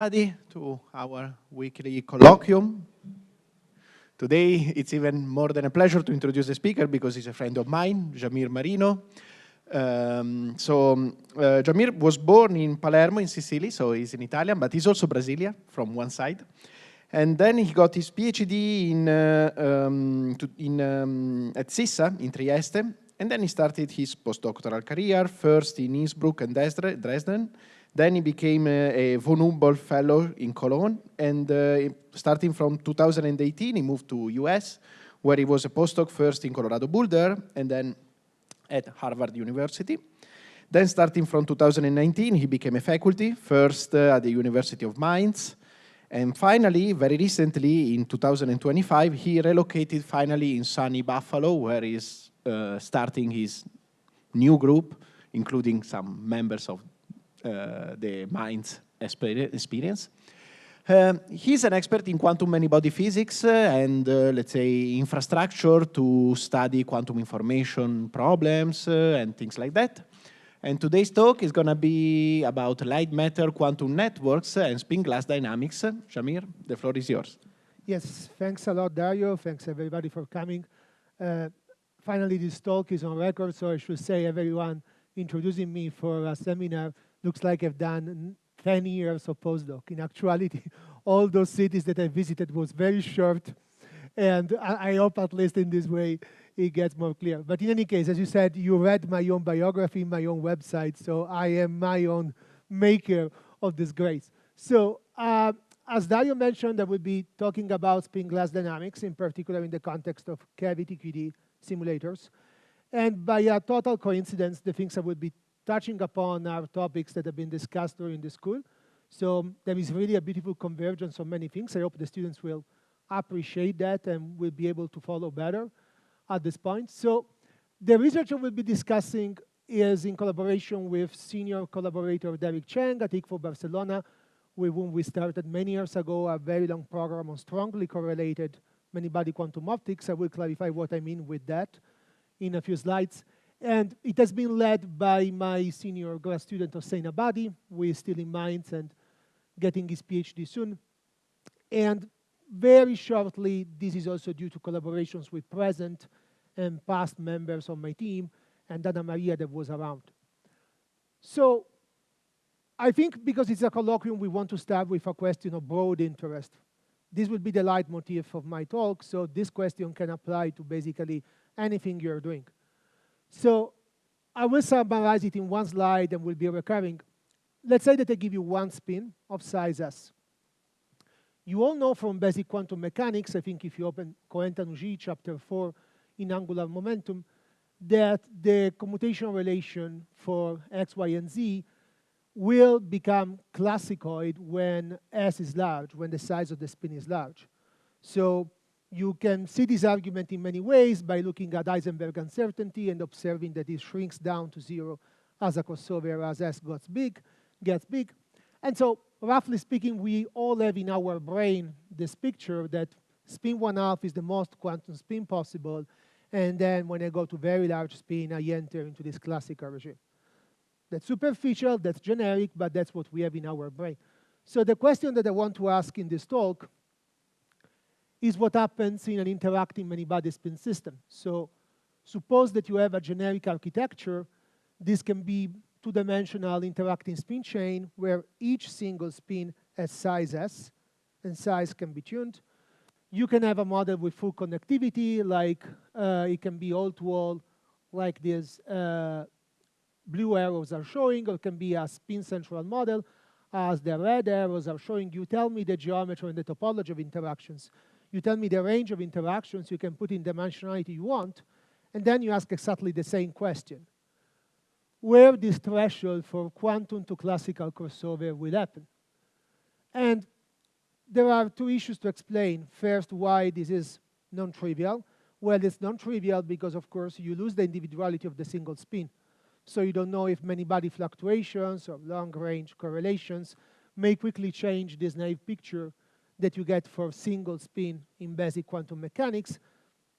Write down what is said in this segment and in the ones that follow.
To our weekly colloquium. Today, it's even more than a pleasure to introduce the speaker because he's a friend of mine, Jamir Marino. Jamir was born in Palermo in Sicily, so he's an Italian, but he's also Brazilian from one side. And then he got his PhD at CISA in Trieste, and then he started his postdoctoral career, first in Innsbruck and Dresden. Then he became a von Humboldt Fellow in Cologne, and starting from 2018, he moved to US, where he was a postdoc first in Colorado Boulder, and then at Harvard University. Then starting from 2019, he became a faculty, first at the University of Mainz, and finally, very recently, in 2025, he relocated finally in sunny Buffalo, where he's starting his new group, including some members of the Mainz experience. He's an expert in quantum many-body physics and, let's say, infrastructure to study quantum information problems and things like that. And today's talk is going to be about light matter quantum networks and spin glass dynamics. Jamir, the floor is yours. Yes, thanks a lot, Dario. Thanks, everybody, for coming. Finally, this talk is on record, so I should say everyone introducing me for a seminar looks like I've done 10 years of postdoc. In actuality, all those cities that I visited was very short, and I hope at least in this way it gets more clear. But in any case, as you said, you read my own biography, my own website, so I am my own maker of this grace. So as Dario mentioned, I will be talking about spin glass dynamics, in particular in the context of cavity QD simulators. And by a total coincidence, the things I will be touching upon are topics that have been discussed during the school. So there is really a beautiful convergence of many things. I hope the students will appreciate that and will be able to follow better at this point. So the research I will be discussing is in collaboration with senior collaborator Derek Cheng at ICTP Barcelona, with whom we started many years ago a very long program on strongly correlated many-body quantum optics. I will clarify what I mean with that in a few slides. And it has been led by my senior grad student, Hossein Abadi, who is still in Mainz and getting his PhD soon. And very shortly, this is also due to collaborations with present and past members of my team, and Anna Maria that was around. So I think because it's a colloquium, we want to start with a question of broad interest. This will be the leitmotif of my talk, so this question can apply to basically anything you're doing. So I will summarize it in one slide and will be recurring. Let's say that I give you one spin of size S. You all know from basic quantum mechanics, I think if you open Cohen-Tanuji, chapter 4 in angular momentum, that the commutation relation for x, y, and z will become classicoid when S is large, when the size of the spin is large. So you can see this argument in many ways by looking at Heisenberg uncertainty and observing that it shrinks down to 0 as a crossover as S gets big. And so, roughly speaking, we all have in our brain this picture that spin 1/2 is the most quantum spin possible, and then when I go to very large spin, I enter into this classical regime. That's superficial, that's generic, but that's what we have in our brain. So the question that I want to ask in this talk is what happens in an interacting many-body spin system. So suppose that you have a generic architecture. This can be two-dimensional interacting spin chain where each single spin has size S, and size can be tuned. You can have a model with full connectivity, like it can be all-to-all, like these blue arrows are showing, or it can be a spin central model, as the red arrows are showing. You tell me the geometry and the topology of interactions. You tell me the range of interactions you can put in dimensionality you want, and then you ask exactly the same question. Where this threshold for quantum to classical crossover will happen? And there are two issues to explain. First, why this is non-trivial. Well, it's non-trivial because, of course, you lose the individuality of the single spin. So you don't know if many-body fluctuations or long-range correlations may quickly change this naive picture that you get for single spin in basic quantum mechanics.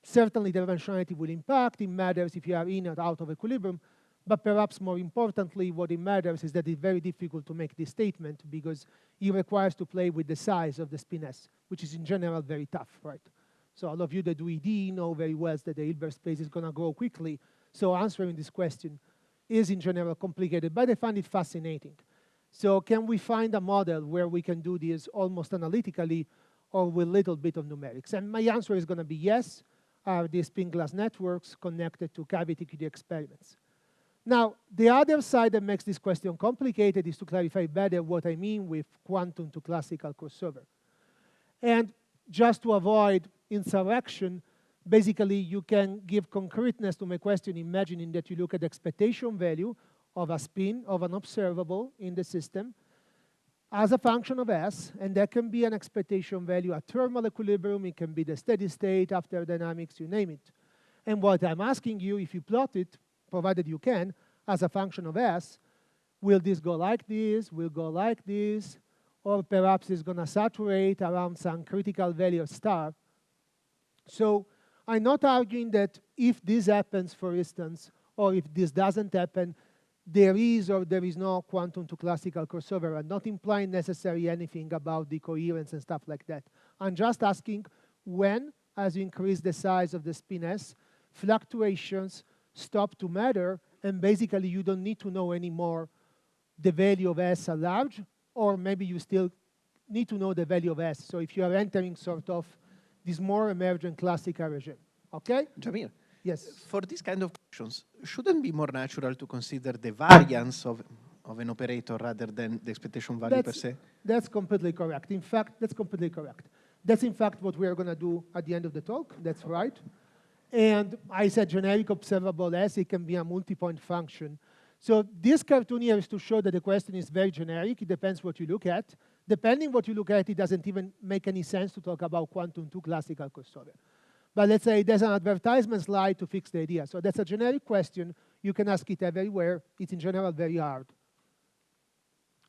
Certainly, the dimensionality will impact. It matters if you are in or out of equilibrium. But perhaps more importantly, what it matters is that it's very difficult to make this statement because it requires to play with the size of the spin S, which is in general very tough, right? So all of you that do ED know very well that the Hilbert space is going to grow quickly. So answering this question is in general complicated, but I find it fascinating. So can we find a model where we can do this almost analytically or with a little bit of numerics? And my answer is going to be yes. Are these spin glass networks connected to cavity QD experiments? Now, the other side that makes this question complicated is to clarify better what I mean with quantum to classical crossover. And just to avoid insurrection, basically you can give concreteness to my question imagining that you look at the expectation value of a spin of an observable in the system as a function of S, and that can be an expectation value at thermal equilibrium, it can be the steady state, after dynamics, you name it. And what I'm asking you, if you plot it, provided you can, as a function of S, will this go like this, will go like this, or perhaps it's going to saturate around some critical value of star. So I'm not arguing that if this happens, for instance, or if this doesn't happen, there is or there is no quantum to classical crossover. I'm not implying necessarily anything about the coherence and stuff like that. I'm just asking when, as you increase the size of the spin S, fluctuations stop to matter, and basically you don't need to know anymore the value of S at large, or maybe you still need to know the value of S. So if you are entering sort of this more emergent classical regime, okay? Jamir, yes. For these kind of questions, shouldn't it be more natural to consider the variance of an operator rather than the expectation value per se? That's completely correct. In fact, that's completely correct. That's in fact what we're going to do at the end of the talk. That's right. And I said generic observable S, it can be a multi-point function. So this cartoon here is to show that the question is very generic. It depends what you look at. Depending what you look at, it doesn't even make any sense to talk about quantum to classical crossover. But let's say there's an advertisement slide to fix the idea. So that's a generic question. You can ask it everywhere. It's in general very hard.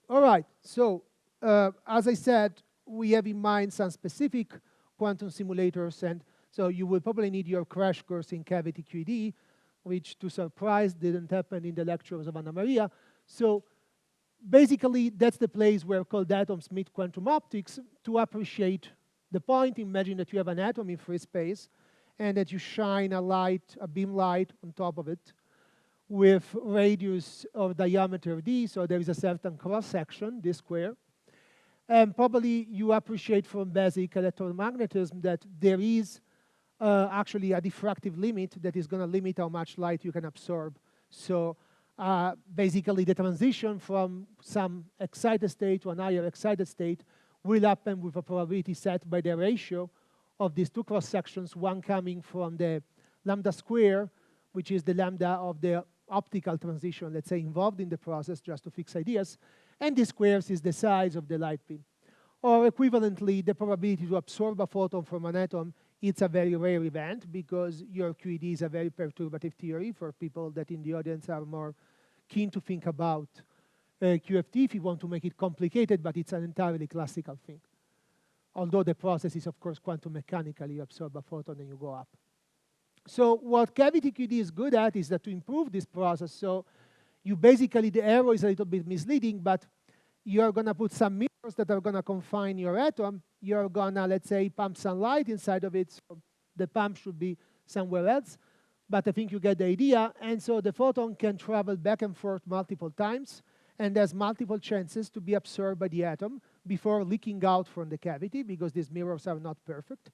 All right, so as I said, we have in mind some specific quantum simulators, and so you will probably need your crash course in cavity QED, which to surprise didn't happen in the lectures of Anna Maria. So basically, that's the place where cold atoms meet quantum optics to appreciate the point. Imagine that you have an atom in free space and that you shine a light, a beam light on top of it with radius or diameter d, so there is a certain cross-section, d square. And probably you appreciate from basic electromagnetism that there is actually a diffractive limit that is going to limit how much light you can absorb. So basically the transition from some excited state to an higher excited state will happen with a probability set by the ratio of these two cross-sections, one coming from the lambda square, which is the lambda of the optical transition, let's say, involved in the process, just to fix ideas, and the squares is the size of the light beam. Or equivalently, the probability to absorb a photon from an atom, it's a very rare event because your QED is a very perturbative theory for people that in the audience are more keen to think about QFT if you want to make it complicated, but it's an entirely classical thing. Although the process is, of course, quantum mechanical. You absorb a photon and you go up. So what cavity QED is good at is that to improve this process, so you basically, the arrow is a little bit misleading, but you're going to put some mirrors that are going to confine your atom. You're going to, let's say, pump some light inside of it. So the pump should be somewhere else. But I think you get the idea. And so the photon can travel back and forth multiple times. And there's multiple chances to be absorbed by the atom before leaking out from the cavity because these mirrors are not perfect.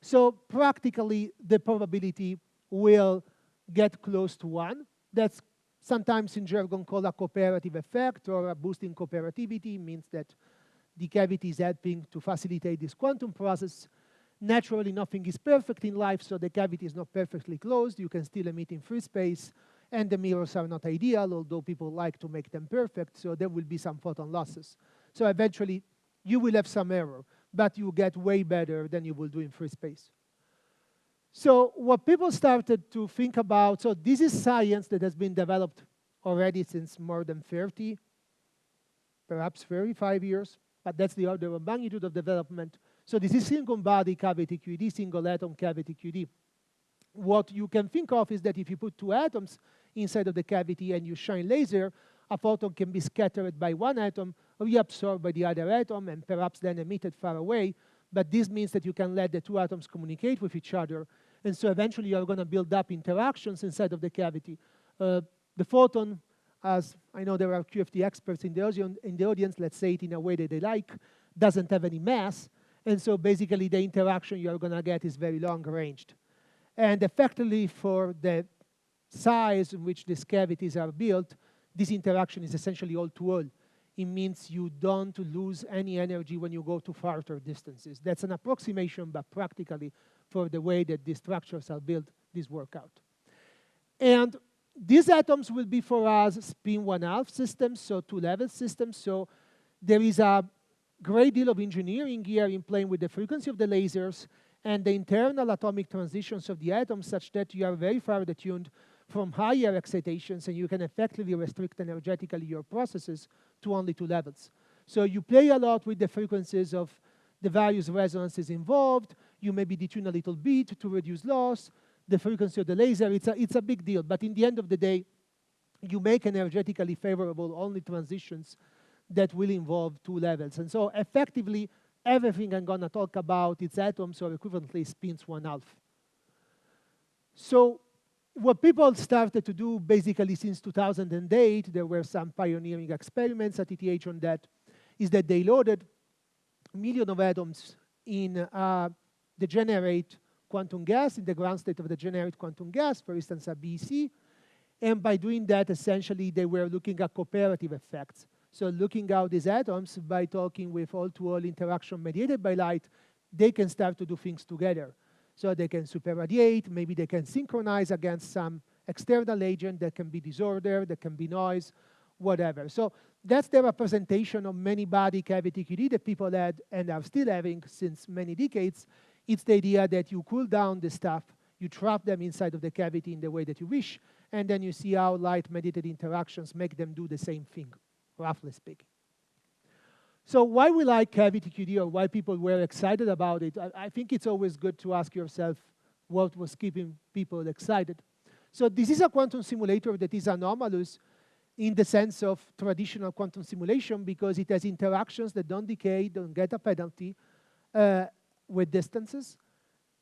So practically, the probability will get close to 1. That's sometimes in jargon called a cooperative effect or a boosting cooperativity. Means that the cavity is helping to facilitate this quantum process. Naturally, nothing is perfect in life, so the cavity is not perfectly closed. You can still emit in free space, and the mirrors are not ideal, although people like to make them perfect, so there will be some photon losses. So eventually, you will have some error, but you get way better than you will do in free space. So what people started to think about, so this is science that has been developed already since more than 30, perhaps 35 years, but that's the order of magnitude of development. So this is single body cavity QED, single atom cavity QED. what you can think of is that if you put two atoms inside of the cavity and you shine laser, a photon can be scattered by one atom, reabsorbed by the other atom, and perhaps then emitted far away. But this means that you can let the two atoms communicate with each other. And so eventually you're going to build up interactions inside of the cavity. The photon, as I know there are QFT experts in the audience, let's say it in a way that they like, doesn't have any mass. And so basically the interaction you're going to get is very long-ranged. And effectively for the size in which these cavities are built, this interaction is essentially all-to-all. It means you don't lose any energy when you go to farther distances. That's an approximation, but practically for the way that these structures are built, this work out. And these atoms will be for us spin 1/2 systems, so two-level systems. So there is a great deal of engineering here in playing with the frequency of the lasers and the internal atomic transitions of the atoms such that you are very far attuned from higher excitations, and you can effectively restrict energetically your processes to only two levels. So you play a lot with the frequencies of the various resonances involved. You maybe detune a little bit to reduce loss. The frequency of the laser, it's a big deal. But in the end of the day, you make energetically favorable only transitions that will involve two levels. And so effectively, everything I'm going to talk about, its atoms or equivalently spins 1/2. So what people started to do basically since 2008, there were some pioneering experiments at ETH on that, is that they loaded millions of atoms in degenerate quantum gas, in the ground state of the degenerate quantum gas, for instance, a BC. And by doing that, essentially, they were looking at cooperative effects. So looking out these atoms by talking with all-to-all interaction mediated by light, they can start to do things together. So they can superradiate, maybe they can synchronize against some external agent. That can be disorder, that can be noise, whatever. So that's the representation of many-body cavity QD that people had and are still having since many decades. It's the idea that you cool down the stuff, you trap them inside of the cavity in the way that you wish, and then you see how light-mediated interactions make them do the same thing, roughly speaking. So why we like cavity QD, or why people were excited about it, I think it's always good to ask yourself what was keeping people excited. So this is a quantum simulator that is anomalous in the sense of traditional quantum simulation because it has interactions that don't decay, don't get a penalty with distances,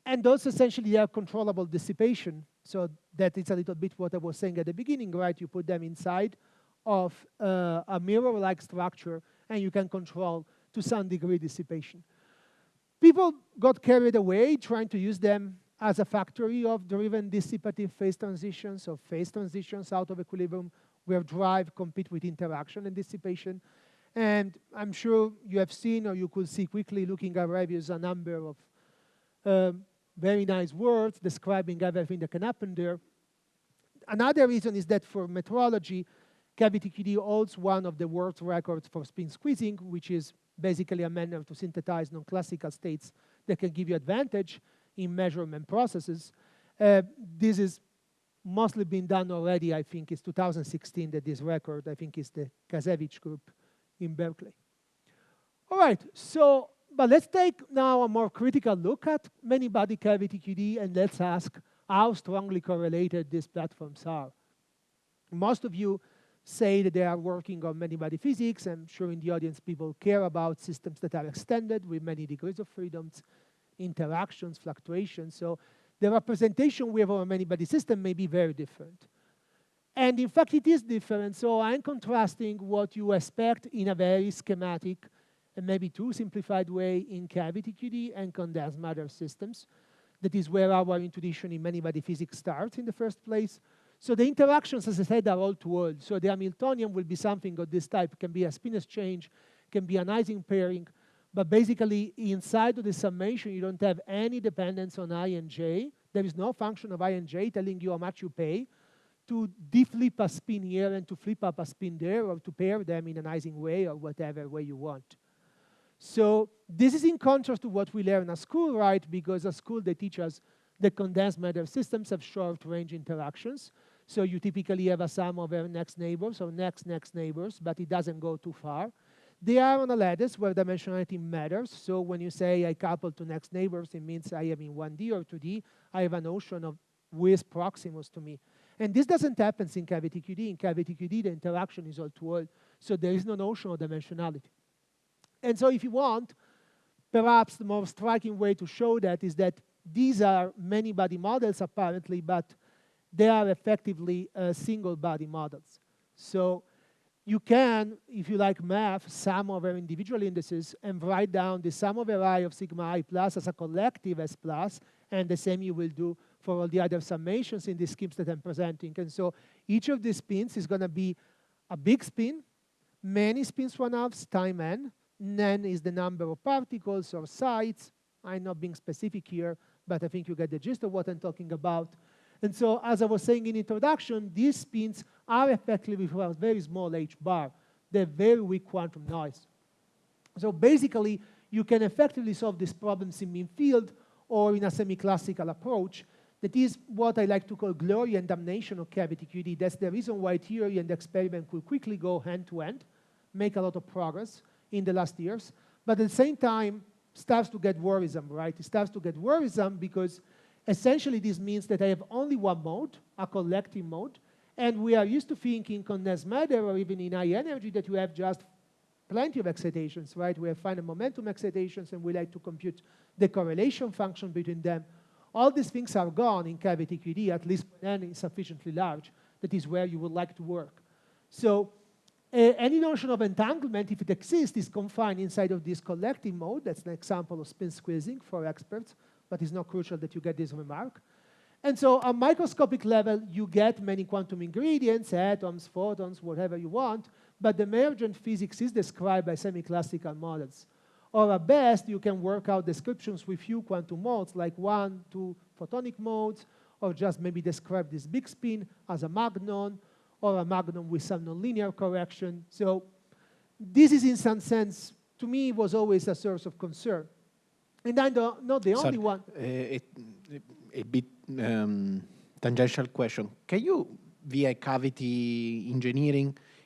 and also essentially have controllable dissipation. So that is a little bit what I was saying at the beginning, right? You put them inside of a mirror-like structure, and you can control, to some degree, dissipation. People got carried away trying to use them as a factory of driven dissipative phase transitions, or phase transitions out of equilibrium, where drive compete with interaction and dissipation. And I'm sure you have seen, or you could see quickly looking at reviews, a number of very nice words describing everything that can happen there. Another reason is that for metrology, cavity QD holds one of the world records for spin squeezing, which is basically a manner to synthesize non-classical states that can give you advantage in measurement processes. This is mostly been done already. I think it's 2016 that this record, I think, is the Kazevich group in Berkeley. All right, so, but let's take now a more critical look at many-body cavity QD, and let's ask how strongly correlated these platforms are. Most of you say that they are working on many-body physics. I'm sure in the audience people care about systems that are extended with many degrees of freedoms, interactions, fluctuations. So the representation we have of a many-body system may be very different. And in fact, it is different. So I'm contrasting what you expect in a very schematic and maybe too simplified way in cavity QD and condensed matter systems. That is where our intuition in many-body physics starts in the first place. So the interactions, as I said, are all-to-all. So the Hamiltonian will be something of this type. It can be a spin exchange, can be an Ising pairing. But basically, inside of the summation, you don't have any dependence on I and J. There is no function of I and J telling you how much you pay to deflip a spin here and to flip up a spin there, or to pair them in an Ising way or whatever way you want. So this is in contrast to what we learn at school, right? Because at school, they teach us that condensed matter systems have short-range interactions. So you typically have a sum of next neighbors or next neighbors, but it doesn't go too far. They are on a lattice where dimensionality matters. So when you say I couple to next neighbors, it means I am in 1D or 2D. I have a notion of with Proximus to me. And this doesn't happen in cavity QD. In cavity QD, the interaction is all-to-all, so there is no notion of dimensionality. And so if you want, perhaps the more striking way to show that is that these are many-body models, apparently, but they are effectively single-body models. So you can, if you like math, sum over individual indices and write down the sum over I of sigma I plus as a collective S plus, and the same you will do for all the other summations in the schemes that I'm presenting. And so each of these spins is going to be a big spin, many spins 1/2 time n. N is the number of particles or sites. I'm not being specific here, but I think you get the gist of what I'm talking about. And so, as I was saying in introduction, these spins are effectively with a very small h bar. They're very weak quantum noise. So basically, you can effectively solve these problems in mean field or in a semi-classical approach. That is what I like to call glory and damnation of cavity QD. That's the reason why theory and experiment could quickly go hand-to-hand, make a lot of progress in the last years, but at the same time, starts to get worrisome, right? It starts to get worrisome because essentially this means that I have only one mode, a collective mode, and we are used to thinking condensed matter or even in high energy that you have just plenty of excitations, right? We have finite momentum excitations and we like to compute the correlation function between them. All these things are gone in cavity QD, at least when n is sufficiently large. That is where you would like to work. So any notion of entanglement, if it exists, is confined inside of this collective mode. That's an example of spin squeezing for experts, but it's not crucial that you get this remark. And so on microscopic level, you get many quantum ingredients, atoms, photons, whatever you want, but the emergent physics is described by semi-classical models. Or at best, you can work out descriptions with few quantum modes, like 1, 2 photonic modes, or just maybe describe this big spin as a magnon, or a magnon with some nonlinear correction. So this is, in some sense, to me, was always a source of concern. And I'm not the only one. A bit tangential question. Can you, via cavity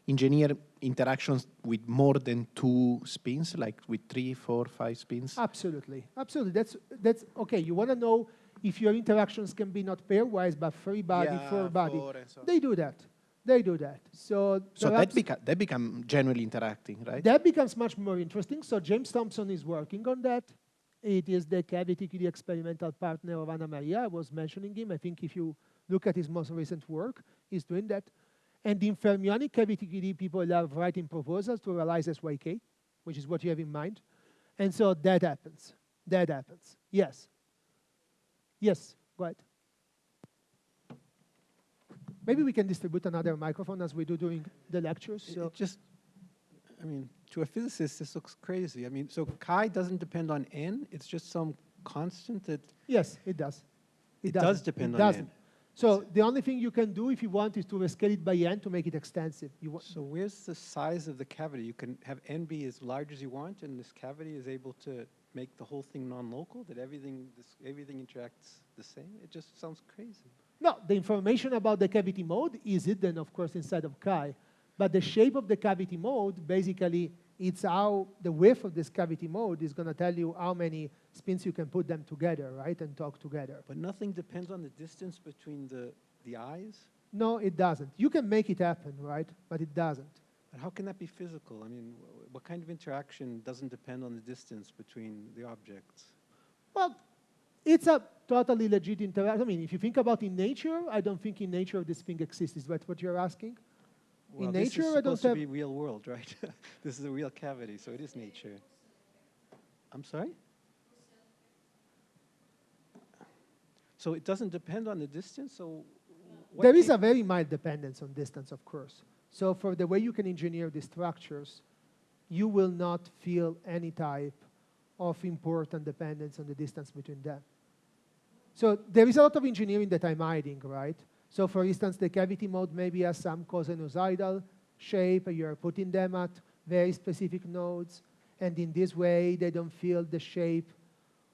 engineer interactions with more than 2 spins, like with 3, 4, 5 spins? Absolutely, absolutely. That's okay. You want to know if your interactions can be not pairwise, but 3-body, 4-body. So. They do that. They do that. So that become generally interacting, right? That becomes much more interesting. So James Thompson is working on that. It is the cavity QD experimental partner of Anna Maria. I was mentioning him. I think if you look at his most recent work, he's doing that. And in fermionic cavity QD, people are writing proposals to realize SYK, which is what you have in mind. And so that happens. That happens. Yes. Yes, go ahead. Maybe we can distribute another microphone as we do during the lectures. So. I mean, to a physicist, this looks crazy. I mean, so chi doesn't depend on n? It's just some constant that... Yes, it does. It does depend on n. So the only thing you can do if you want is to rescale it by n to make it extensive. So where's the size of the cavity? You can have n be as large as you want, and this cavity is able to make the whole thing non-local, that everything interacts the same? It just sounds crazy. No, the information about the cavity mode is hidden, of course, inside of chi. But the shape of the cavity mode, basically, it's how the width of this cavity mode is going to tell you how many spins you can put them together, right, and talk together. But nothing depends on the distance between the eyes? No, it doesn't. You can make it happen, right, but it doesn't. But how can that be physical? I mean, what kind of interaction doesn't depend on the distance between the objects? Well, it's a totally legit interaction. I mean, if you think about in nature, I don't think in nature this thing exists. Is that what you're asking? Well, in this nature, is I don't supposed to have... be real world, right? This is a real cavity, so it is nature. I'm sorry? So it doesn't depend on the distance? So there is a very mild dependence on distance, of course. So for the way you can engineer the structures, you will not feel any type of important dependence on the distance between them. So there is a lot of engineering that I'm hiding, right? So for instance, the cavity mode maybe has some cosinusoidal shape, and you're putting them at very specific nodes, and in this way, they don't feel the shape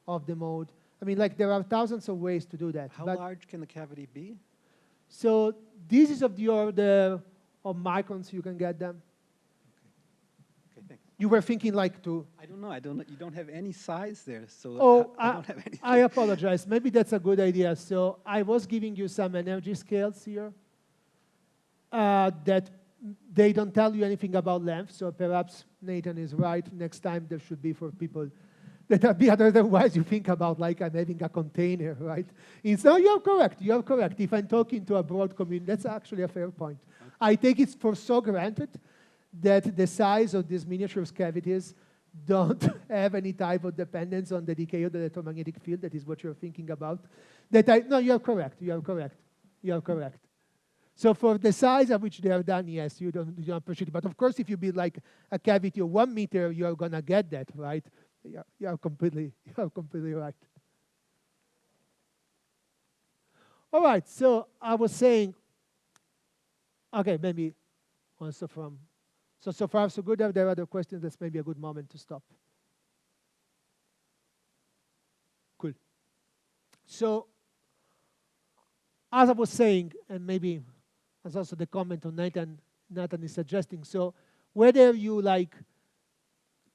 of the mode. I mean, like, there are thousands of ways to do that. How large can the cavity be? So this is of the order of microns you can get them. Okay, thanks. You were thinking like to... I don't know. I don't know. You don't have any size there, so Oh, I don't have anything. I apologize. Maybe that's a good idea. So I was giving you some energy scales here that they don't tell you anything about length. So perhaps Nathan is right. Next time there should be for people that are otherwise you think about like I'm having a container, right? So you're correct. You're correct. If I'm talking to a broad community, that's actually a fair point. Okay. I take it for so granted that the size of these miniature cavities don't have any type of dependence on the decay of the electromagnetic field. That is what you're thinking about. No, you're correct. You're correct. You're correct. So for the size at which they are done, yes, you don't appreciate it. But of course, if you build like a cavity of 1 meter, you're gonna get that, right? You're completely right. All right. So I was saying, okay, maybe also from. So far, so good. If there are other questions, that's maybe a good moment to stop. Cool. So, as I was saying, and maybe as also the comment on Nathan is suggesting, so whether you like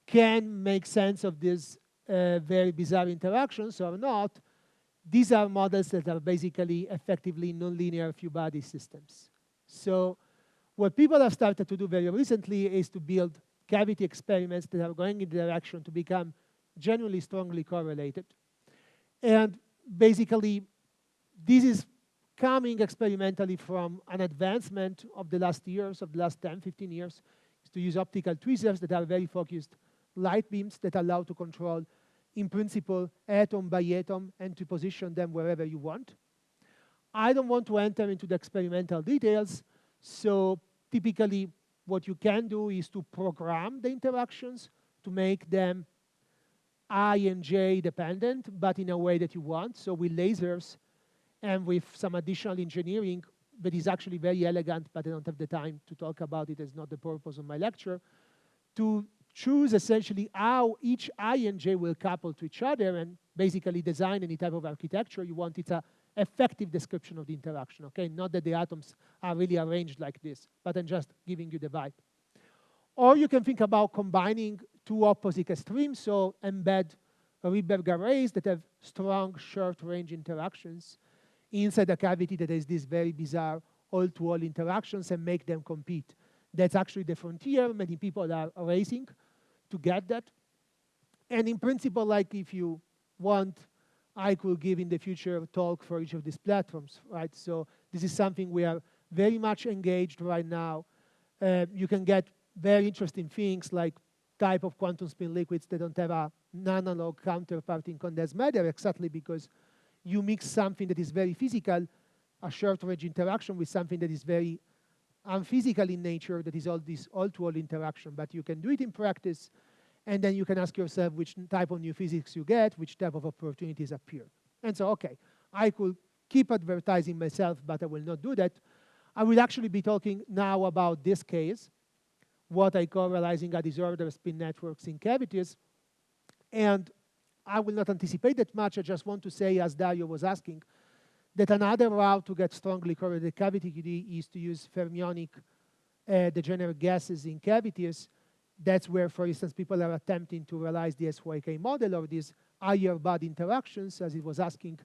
can make sense of these very bizarre interactions or not, these are models that are basically effectively nonlinear few-body systems. So what people have started to do very recently is to build cavity experiments that are going in the direction to become genuinely strongly correlated. And basically, this is coming experimentally from an advancement of the last years, of the last 10, 15 years, is to use optical tweezers that are very focused light beams that allow to control, in principle, atom by atom and to position them wherever you want. I don't want to enter into the experimental details, so typically what you can do is to program the interactions to make them I and J dependent, but in a way that you want, so with lasers and with some additional engineering that is actually very elegant, but I don't have the time to talk about it. It's not the purpose of my lecture, to choose essentially how each I and J will couple to each other and basically design any type of architecture you want. It's an effective description of the interaction, okay? Not that the atoms are really arranged like this, but I'm just giving you the vibe. Or you can think about combining two opposite extremes, so embed Rydberg arrays that have strong short-range interactions inside a cavity that has these very bizarre all-to-all interactions and make them compete. That's actually the frontier. Many people are racing to get that. And in principle, like if you want, I could give in the future a talk for each of these platforms, right? So this is something we are very much engaged right now. You can get very interesting things like type of quantum spin liquids that don't have an analog counterpart in condensed matter, exactly because you mix something that is very physical, a short-range interaction, with something that is very unphysical in nature, that is all this all-to-all interaction. But you can do it in practice, and then you can ask yourself which type of new physics you get, which type of opportunities appear. And so, okay, I could keep advertising myself, but I will not do that. I will actually be talking now about this case, what I call realizing a disordered spin networks in cavities. And I will not anticipate that much. I just want to say, as Dario was asking, that another route to get strongly correlated cavity is to use fermionic degenerate gases in cavities. That's where, for instance, people are attempting to realize the SYK model or these higher body interactions, as it was asking.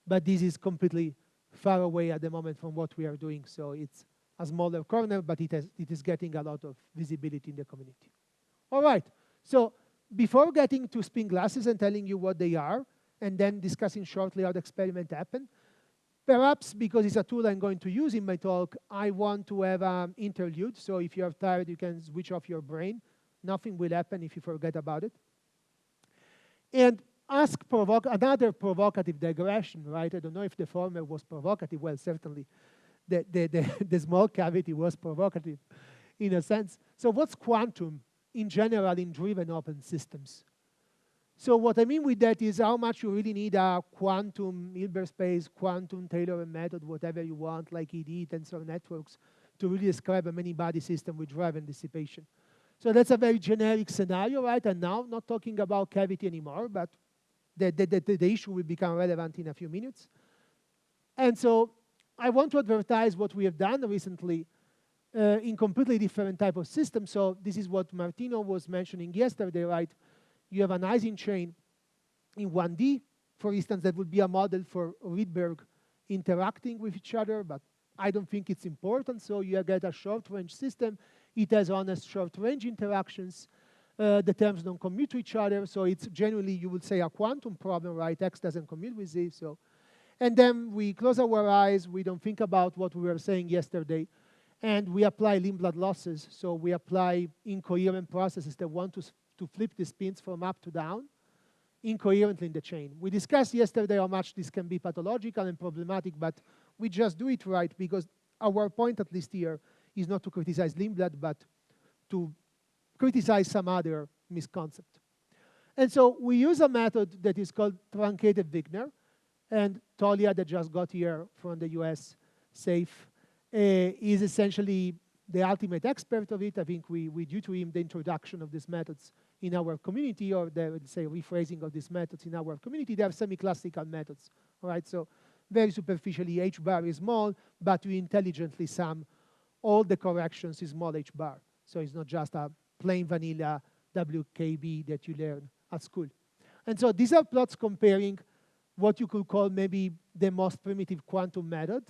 But this is completely far away at the moment from what we are doing. So it's a smaller corner, but it is getting a lot of visibility in the community. All right. So before getting to spin glasses and telling you what they are, and then discussing shortly how the experiment happened, perhaps because it's a tool I'm going to use in my talk, I want to have an interlude. So if you're tired, you can switch off your brain. Nothing will happen if you forget about it. And ask another provocative digression, right? I don't know if the former was provocative. Well, certainly the small cavity was provocative in a sense. So what's quantum in general in driven open systems? So what I mean with that is how much you really need a quantum Hilbert space, quantum Taylor method, whatever you want, like ED, tensor networks, to really describe a many-body system with drive and dissipation. So that's a very generic scenario, right? And now, not talking about cavity anymore, but the issue will become relevant in a few minutes. And so I want to advertise what we have done recently in completely different type of system. So this is what Martino was mentioning yesterday, right? You have an Ising chain in 1D, for instance, that would be a model for Rydberg interacting with each other, but I don't think it's important. So you get a short-range system. It has honest short-range interactions. The terms don't commute to each other, so it's generally, you would say, a quantum problem, right? X doesn't commute with Z, so. And then we close our eyes, we don't think about what we were saying yesterday, and we apply Lindblad losses. So we apply incoherent processes that want to flip the spins from up to down incoherently in the chain. We discussed yesterday how much this can be pathological and problematic, but we just do it right because our point, at least here, is not to criticize Lindblad, but to criticize some other misconcept. And so we use a method that is called truncated Wigner, and Tolia, that just got here from the US, SAFE, is essentially the ultimate expert of it. I think we due to him the introduction of these methods in our community, or the, let's say, rephrasing of these methods in our community. They are semi-classical methods, all right? So very superficially, h bar is small, but you intelligently sum all the corrections in small h bar. So it's not just a plain vanilla WKB that you learn at school. And so these are plots comparing what you could call maybe the most primitive quantum method,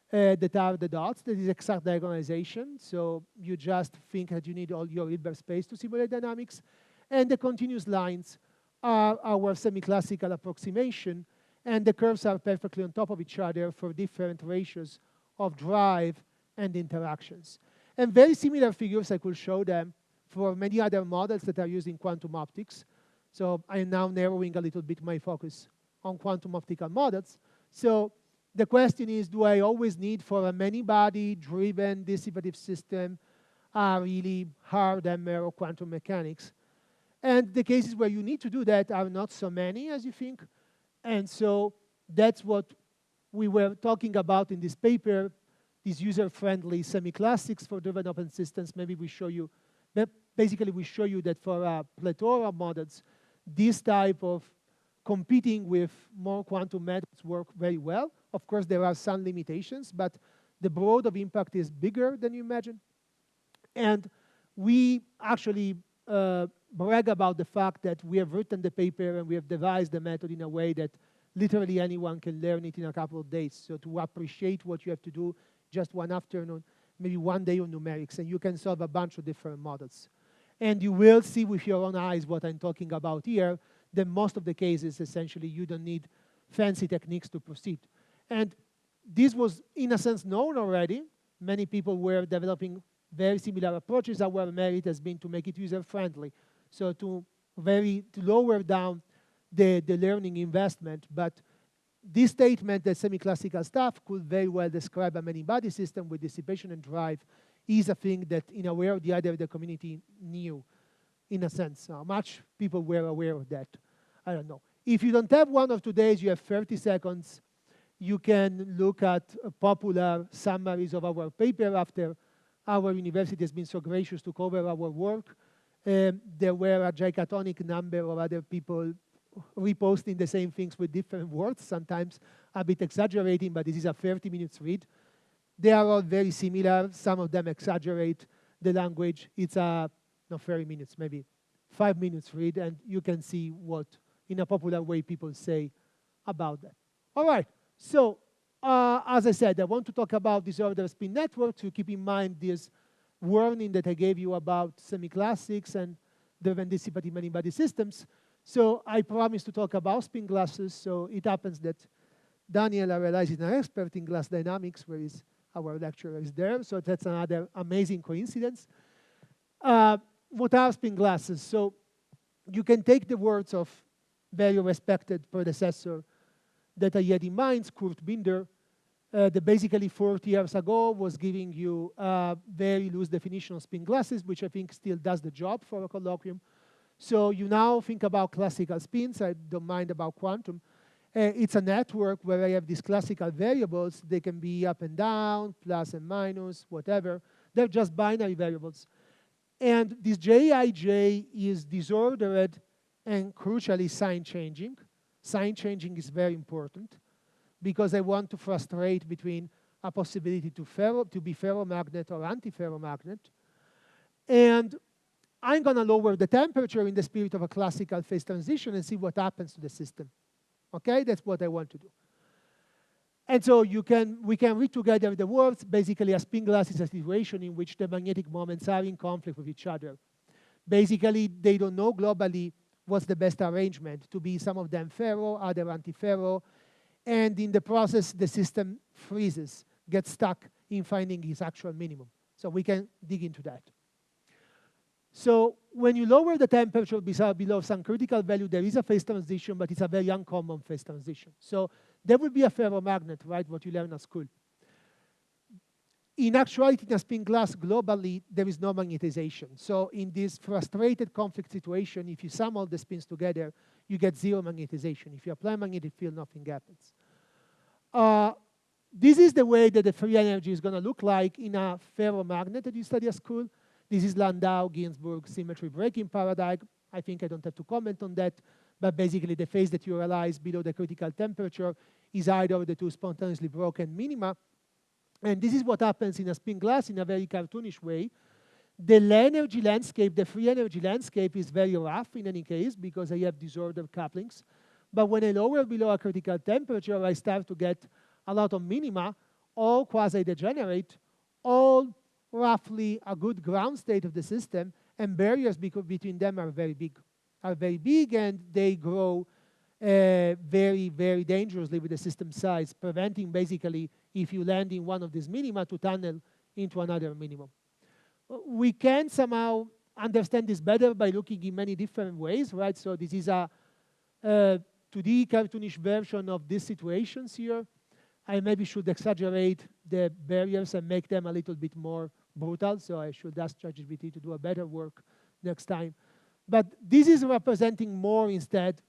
that are the dots, that is exact diagonalization. So you just think that you need all your Hilbert space to simulate dynamics. And the continuous lines are our semi-classical approximation, and the curves are perfectly on top of each other for different ratios of drive and interactions. And very similar figures, I could show them for many other models that are used in quantum optics. So I am now narrowing a little bit my focus on quantum optical models. So the question is, do I always need for a many-body driven dissipative system a really hard MR or quantum mechanics? And the cases where you need to do that are not so many as you think. And so that's what we were talking about in this paper, these user-friendly semi-classics for driven open systems. Maybe we show you, basically we show you that for a plethora of models, this type of competing with more quantum methods work very well. Of course, there are some limitations, but the broad of impact is bigger than you imagine. And we actually brag about the fact that we have written the paper and we have devised the method in a way that literally anyone can learn it in a couple of days. So to appreciate what you have to do just one afternoon, maybe one day on numerics, and you can solve a bunch of different models. And you will see with your own eyes what I'm talking about here, that most of the cases, essentially, you don't need fancy techniques to proceed. And this was, in a sense, known already. Many people were developing very similar approaches. Our merit has been to make it user-friendly. So to lower down the learning investment. But this statement that semi-classical stuff could very well describe a many-body system with dissipation and drive is a thing that, in a way or the other, the community knew, in a sense. How much people were aware of that, I don't know. If you don't have 1 or 2 days, you have 30 seconds. You can look at popular summaries of our paper after our university has been so gracious to cover our work. There were a gigantic number of other people reposting the same things with different words, sometimes a bit exaggerating, but this is a 30 minutes read. They are all very similar. Some of them exaggerate the language. It's not 30 minutes, maybe 5 minutes read, and you can see what, in a popular way, people say about that. All right, so as I said, I want to talk about disordered spin networks. So keep in mind this warning that I gave you about semi-classics and driven dissipative many-body systems. So I promised to talk about spin glasses. So it happens that Daniel, I realize, is an expert in glass dynamics, where our lecturer is there. So that's another amazing coincidence. What are spin glasses? So you can take the words of very respected predecessor that I had in Mainz, Kurt Binder, that basically 40 years ago was giving you a very loose definition of spin glasses, which I think still does the job for a colloquium. So you now think about classical spins. I don't mind about quantum. It's a network where I have these classical variables. They can be up and down, plus and minus, whatever. They're just binary variables. And this Jij is disordered and crucially sign changing. Sign changing is very important because I want to frustrate between a possibility to be ferromagnet or antiferromagnet. And I'm going to lower the temperature in the spirit of a classical phase transition and see what happens to the system. Okay, that's what I want to do. And so we can read together the words. Basically, a spin glass is a situation in which the magnetic moments are in conflict with each other. Basically, they don't know globally what's the best arrangement, to be some of them ferro, other antiferro, and in the process, the system freezes, gets stuck in finding its actual minimum. So we can dig into that. So when you lower the temperature below some critical value, there is a phase transition, but it's a very uncommon phase transition. So there would be a ferromagnet, right, what you learn at school. In actuality, in a spin glass, globally, there is no magnetization. So in this frustrated conflict situation, if you sum all the spins together, you get zero magnetization. If you apply a magnetic field, nothing happens. This is the way that the free energy is going to look like in a ferromagnet that you study at school. This is Landau-Ginzburg symmetry breaking paradigm. I think I don't have to comment on that, but basically the phase that you realize below the critical temperature is either of the two spontaneously broken minima. And this is what happens in a spin glass in a very cartoonish way. The energy landscape, the free energy landscape, is very rough in any case because I have disordered couplings. But when I lower below a critical temperature, I start to get a lot of minima, all quasi-degenerate, all roughly a good ground state of the system, and barriers between them are very big. And they grow very, very dangerously with the system size, preventing basically, if you land in one of these minima, to tunnel into another minimum. We can somehow understand this better by looking in many different ways, right? So this is a 2D cartoonish version of these situations here. I maybe should exaggerate the barriers and make them a little bit more brutal, so I should ask ChatGPT to do a better work next time. But this is representing more instead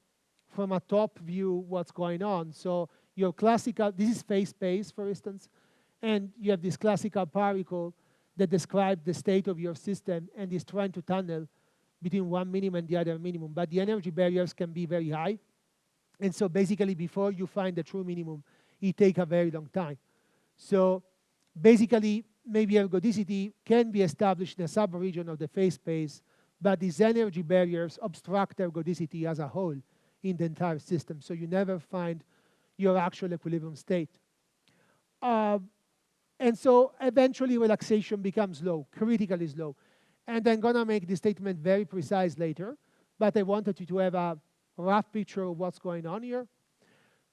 from a top view what's going on. So your classical, this is phase space, for instance, and you have this classical particle that describes the state of your system and is trying to tunnel between one minimum and the other minimum. But the energy barriers can be very high. And so basically, before you find the true minimum, it takes a very long time. So basically, maybe ergodicity can be established in a sub-region of the phase space, but these energy barriers obstruct ergodicity as a whole in the entire system. So you never find your actual equilibrium state. And so eventually relaxation becomes low, critically low. And I'm going to make this statement very precise later, but I wanted you to have a rough picture of what's going on here.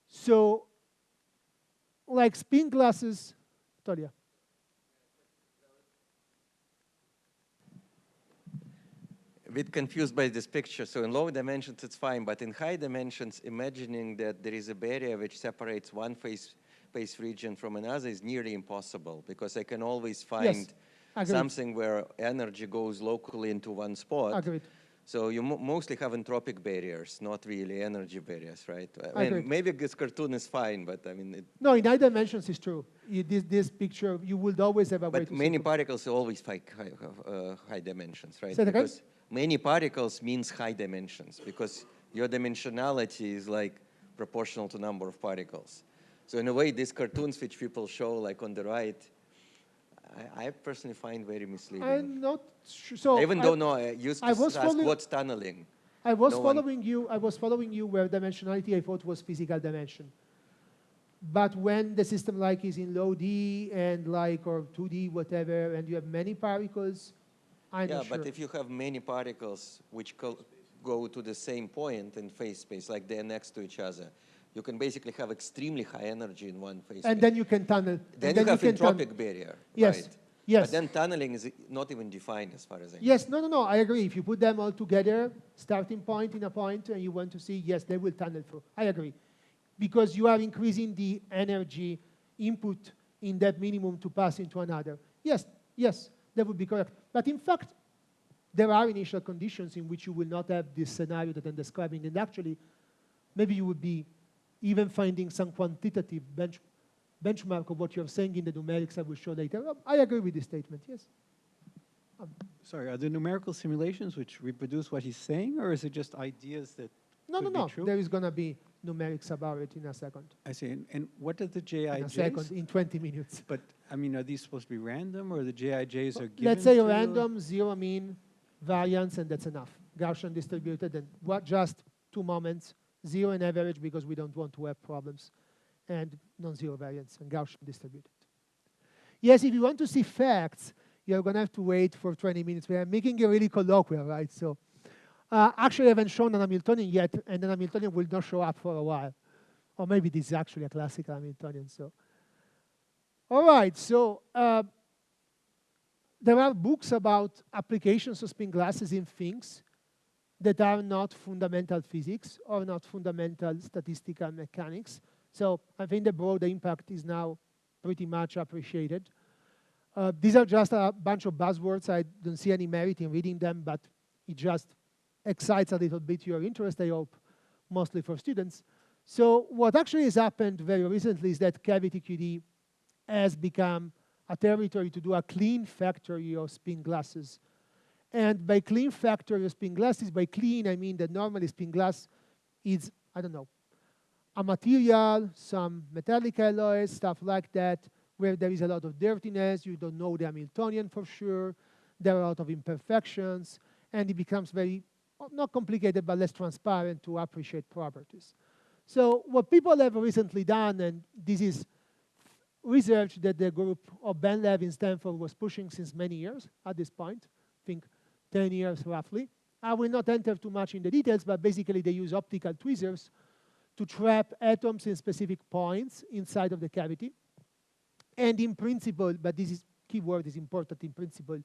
So like spin glasses, Tolia. A bit confused by this picture. So in low dimensions, it's fine. But in high dimensions, imagining that there is a barrier which separates one phase region from another is nearly impossible, because I can always find something where energy goes locally into one spot. Agreed. So you mostly have entropic barriers, not really energy barriers, right? I mean, maybe this cartoon is fine, but I mean... No, in high dimensions it's true. This picture, you would always have a way to... But many particles always have high dimensions, right? Say that again? Because many particles means high dimensions, because your dimensionality is like proportional to number of particles. So in a way, these cartoons which people show, like on the right, I personally find very misleading. I'm not sure. So I even don't know. I used to ask what's tunneling. I was following you where dimensionality I thought was physical dimension. But when the system like is in low D and like or 2D whatever, and you have many particles, I'm not sure. But if you have many particles which go to the same point in phase space, like they're next to each other, you can basically have extremely high energy in one phase. And then you can tunnel. Then you have entropic barrier. Yes. Right? Yes. But then tunneling is not even defined as far as I know. Yes, no, I agree. If you put them all together, starting point in a point, and you want to see, yes, they will tunnel through. I agree. Because you are increasing the energy input in that minimum to pass into another. Yes, that would be correct. But in fact, there are initial conditions in which you will not have this scenario that I'm describing. And actually, maybe you would be even finding some quantitative benchmark of what you're saying in the numerics I will show later. I agree with this statement, yes. Sorry, are there numerical simulations which reproduce what he's saying, or is it just ideas that No, could no, be no. true? There is going to be numerics about it in a second. I see. And what are the In a second, JIJs? in 20 minutes. But, I mean, are these supposed to be random, or the JIJs are given Let's say to random, zero mean, variance, and that's enough. Gaussian distributed, and what just 2 moments, zero and average because we don't want to have problems, and non-zero variance and Gaussian distributed. Yes, if you want to see facts, you're going to have to wait for 20 minutes. We are making it really colloquial, right? So actually, I haven't shown an Hamiltonian yet, and an Hamiltonian will not show up for a while. Or maybe this is actually a classical Hamiltonian. So, all right, so there are books about applications of spin glasses in things that are not fundamental physics or not fundamental statistical mechanics. So I think the broad impact is now pretty much appreciated. These are just a bunch of buzzwords. I don't see any merit in reading them, but it just excites a little bit your interest, I hope, mostly for students. So what actually has happened very recently is that cavity QD has become a territory to do a clean factory of spin glasses. And by clean factory of spin glasses, by clean, I mean that normally spin glass is, I don't know, a material, some metallic alloys, stuff like that, where there is a lot of dirtiness, you don't know the Hamiltonian for sure, there are a lot of imperfections, and it becomes very, not complicated, but less transparent to appreciate properties. So what people have recently done, and this is research that the group of Ben Lev in Stanford was pushing since many years at this point, I think 10 years roughly. I will not enter too much in the details, but basically they use optical tweezers to trap atoms in specific points inside of the cavity. And in principle, but this is keyword is important in principle,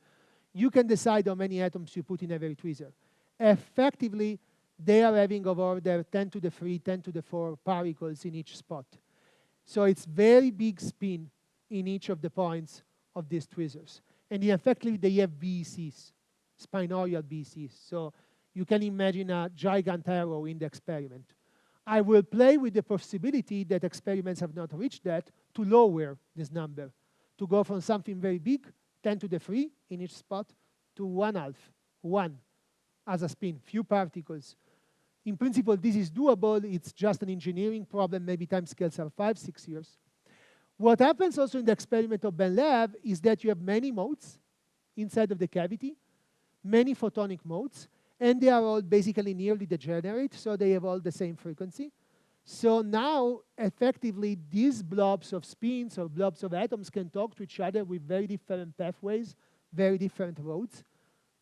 you can decide how many atoms you put in every tweezer. Effectively, they are having of order 10 to the 3, 10 to the 4 particles in each spot. So it's very big spin in each of the points of these tweezers. And effectively, they have BECs, spinorial BECs. So you can imagine a giant arrow in the experiment. I will play with the possibility that experiments have not reached that to lower this number, to go from something very big, 10 to the 3 in each spot, to 1/2, 1 as a spin, few particles. In principle, this is doable. It's just an engineering problem. Maybe timescales are 5, 6 years. What happens also in the experiment of Ben Lev is that you have many modes inside of the cavity, many photonic modes, and they are all basically nearly degenerate, so they have all the same frequency. So now, effectively, these blobs of spins or blobs of atoms can talk to each other with very different pathways, very different roads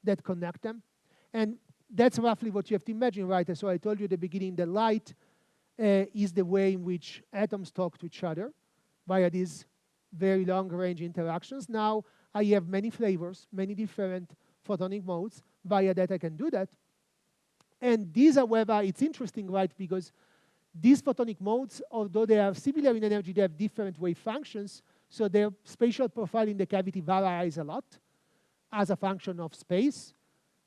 that connect them. And that's roughly what you have to imagine, right? So I told you at the beginning that light is the way in which atoms talk to each other via these very long-range interactions. Now I have many flavors, many different photonic modes. Via that I can do that. And these, however, it's interesting, right? Because these photonic modes, although they are similar in energy, they have different wave functions. So their spatial profile in the cavity varies a lot as a function of space.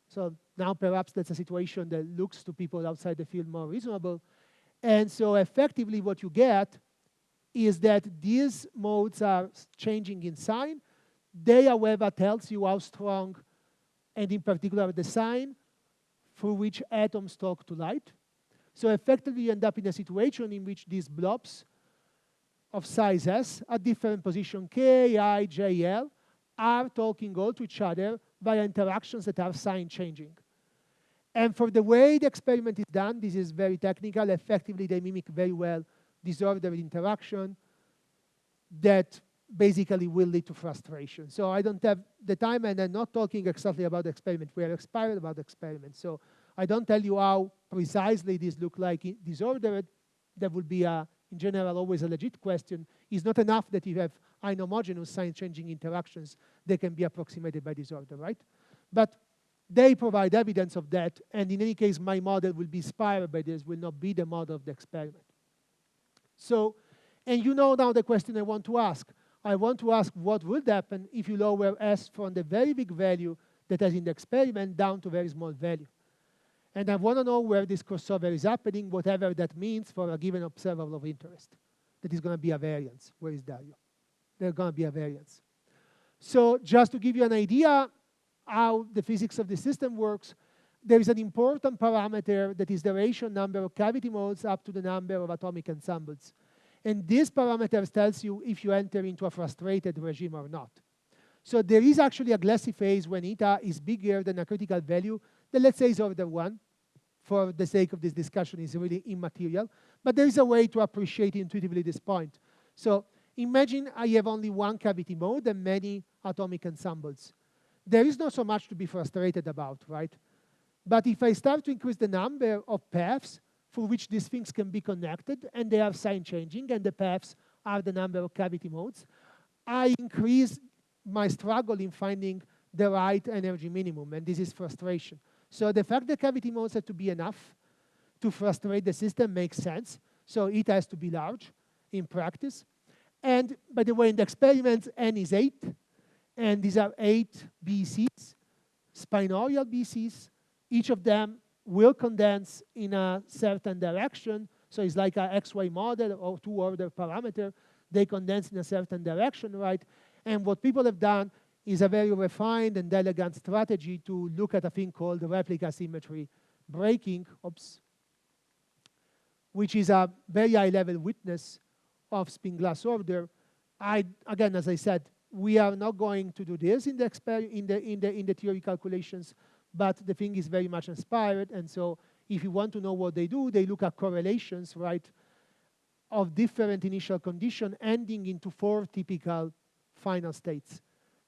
So now perhaps that's a situation that looks to people outside the field more reasonable. And so effectively what you get is that these modes are changing in sign. They, however, tells you how strong, and in particular the sign through which atoms talk to light. So effectively you end up in a situation in which these blobs of size S at different position K, I, J, L are talking all to each other via interactions that are sign changing. And for the way the experiment is done, this is very technical. Effectively, they mimic very well disordered interaction that basically will lead to frustration. So I don't have the time, and I'm not talking exactly about the experiment. We are expired about the experiment. So I don't tell you how precisely this look like disordered. That would be, in general, always a legit question. It's not enough that you have inhomogeneous sign-changing interactions that can be approximated by disorder, right? But they provide evidence of that, and in any case, my model will be inspired by this, will not be the model of the experiment. So, and you know now the question I want to ask. I want to ask what would happen if you lower S from the very big value that is in the experiment down to very small value. And I want to know where this crossover is happening, whatever that means for a given observable of interest. That is going to be a variance. Where is Dario? There's going to be a variance. So just to give you an idea how the physics of the system works, there is an important parameter that is the ratio number of cavity modes up to the number of atomic ensembles. And this parameter tells you if you enter into a frustrated regime or not. So there is actually a glassy phase when eta is bigger than a critical value that, let's say, is order 1. For the sake of this discussion, is really immaterial. But there is a way to appreciate intuitively this point. So imagine I have only one cavity mode and many atomic ensembles. There is not so much to be frustrated about, right? But if I start to increase the number of paths for which these things can be connected, and they are sign changing, and the paths are the number of cavity modes, I increase my struggle in finding the right energy minimum, and this is frustration. So the fact that cavity modes have to be enough to frustrate the system makes sense. So it has to be large in practice. And by the way, in the experiments, n is 8, and these are 8 BCs, spinorial BCs. Each of them will condense in a certain direction. So it's like an XY model or two-order parameter. They condense in a certain direction, right? And what people have done is a very refined and elegant strategy to look at a thing called replica symmetry breaking, which is a very high-level witness of spin glass order. Again, as I said, we are not going to do this in the theory calculations, but the thing is very much inspired. And so if you want to know what they do, they look at correlations, right, of different initial condition ending into 4 typical final states.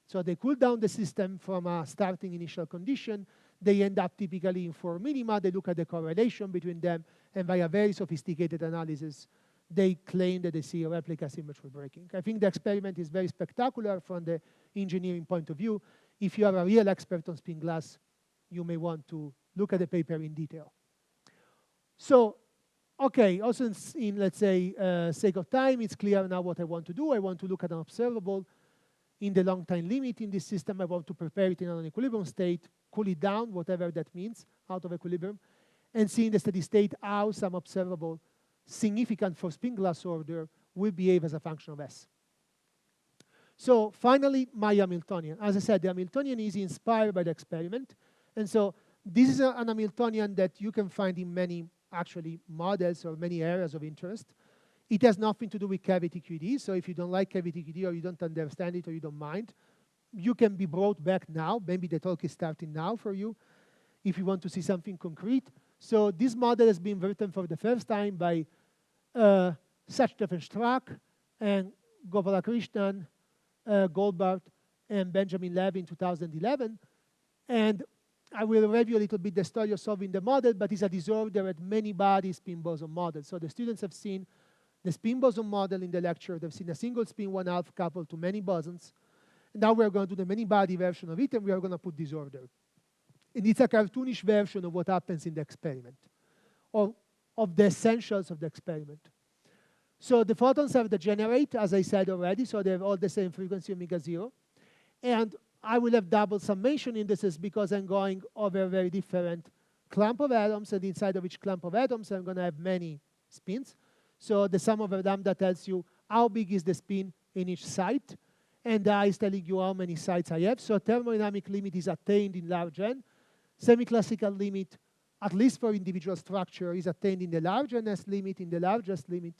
So they cool down the system from a starting initial condition. They end up typically in 4 minima. They look at the correlation between them, and by a very sophisticated analysis, they claim that they see a replica symmetry breaking. I think the experiment is very spectacular from the engineering point of view. If you are a real expert on spin glass, you may want to look at the paper in detail. So, okay, also in let's say, sake of time, it's clear now what I want to do. I want to look at an observable in the long time limit in this system. I want to prepare it in an equilibrium state, cool it down, whatever that means, out of equilibrium, and see in the steady state how some observable significant for spin glass order will behave as a function of S. So finally, my Hamiltonian. As I said, the Hamiltonian is inspired by the experiment. And so this is an Hamiltonian that you can find in many, actually, models or many areas of interest. It has nothing to do with cavity QED. So if you don't like cavity QED or you don't understand it or you don't mind, you can be brought back now. Maybe the talk is starting now for you if you want to see something concrete. So this model has been written for the first time by Sachdev and Strack and Gopalakrishnan, Goldbart, and Benjamin Levy in 2011. And I will review a little bit the story of solving the model, but it's a disordered many-body spin boson model. So the students have seen the spin boson model in the lecture. They've seen a single spin 1/2 coupled to many bosons. And now we're going to do the many-body version of it, and we are going to put disorder. And it's a cartoonish version of what happens in the experiment, or of the essentials of the experiment. So the photons have degenerate, as I said already, so they have all the same frequency, omega 0. And I will have double summation indices because I'm going over a very different clump of atoms, and inside of each clump of atoms, I'm going to have many spins. So the sum over lambda tells you how big is the spin in each site, and I is telling you how many sites I have. So thermodynamic limit is attained in large N. Semi-classical limit, at least for individual structure, is attained in the largest limit, in the largest limit.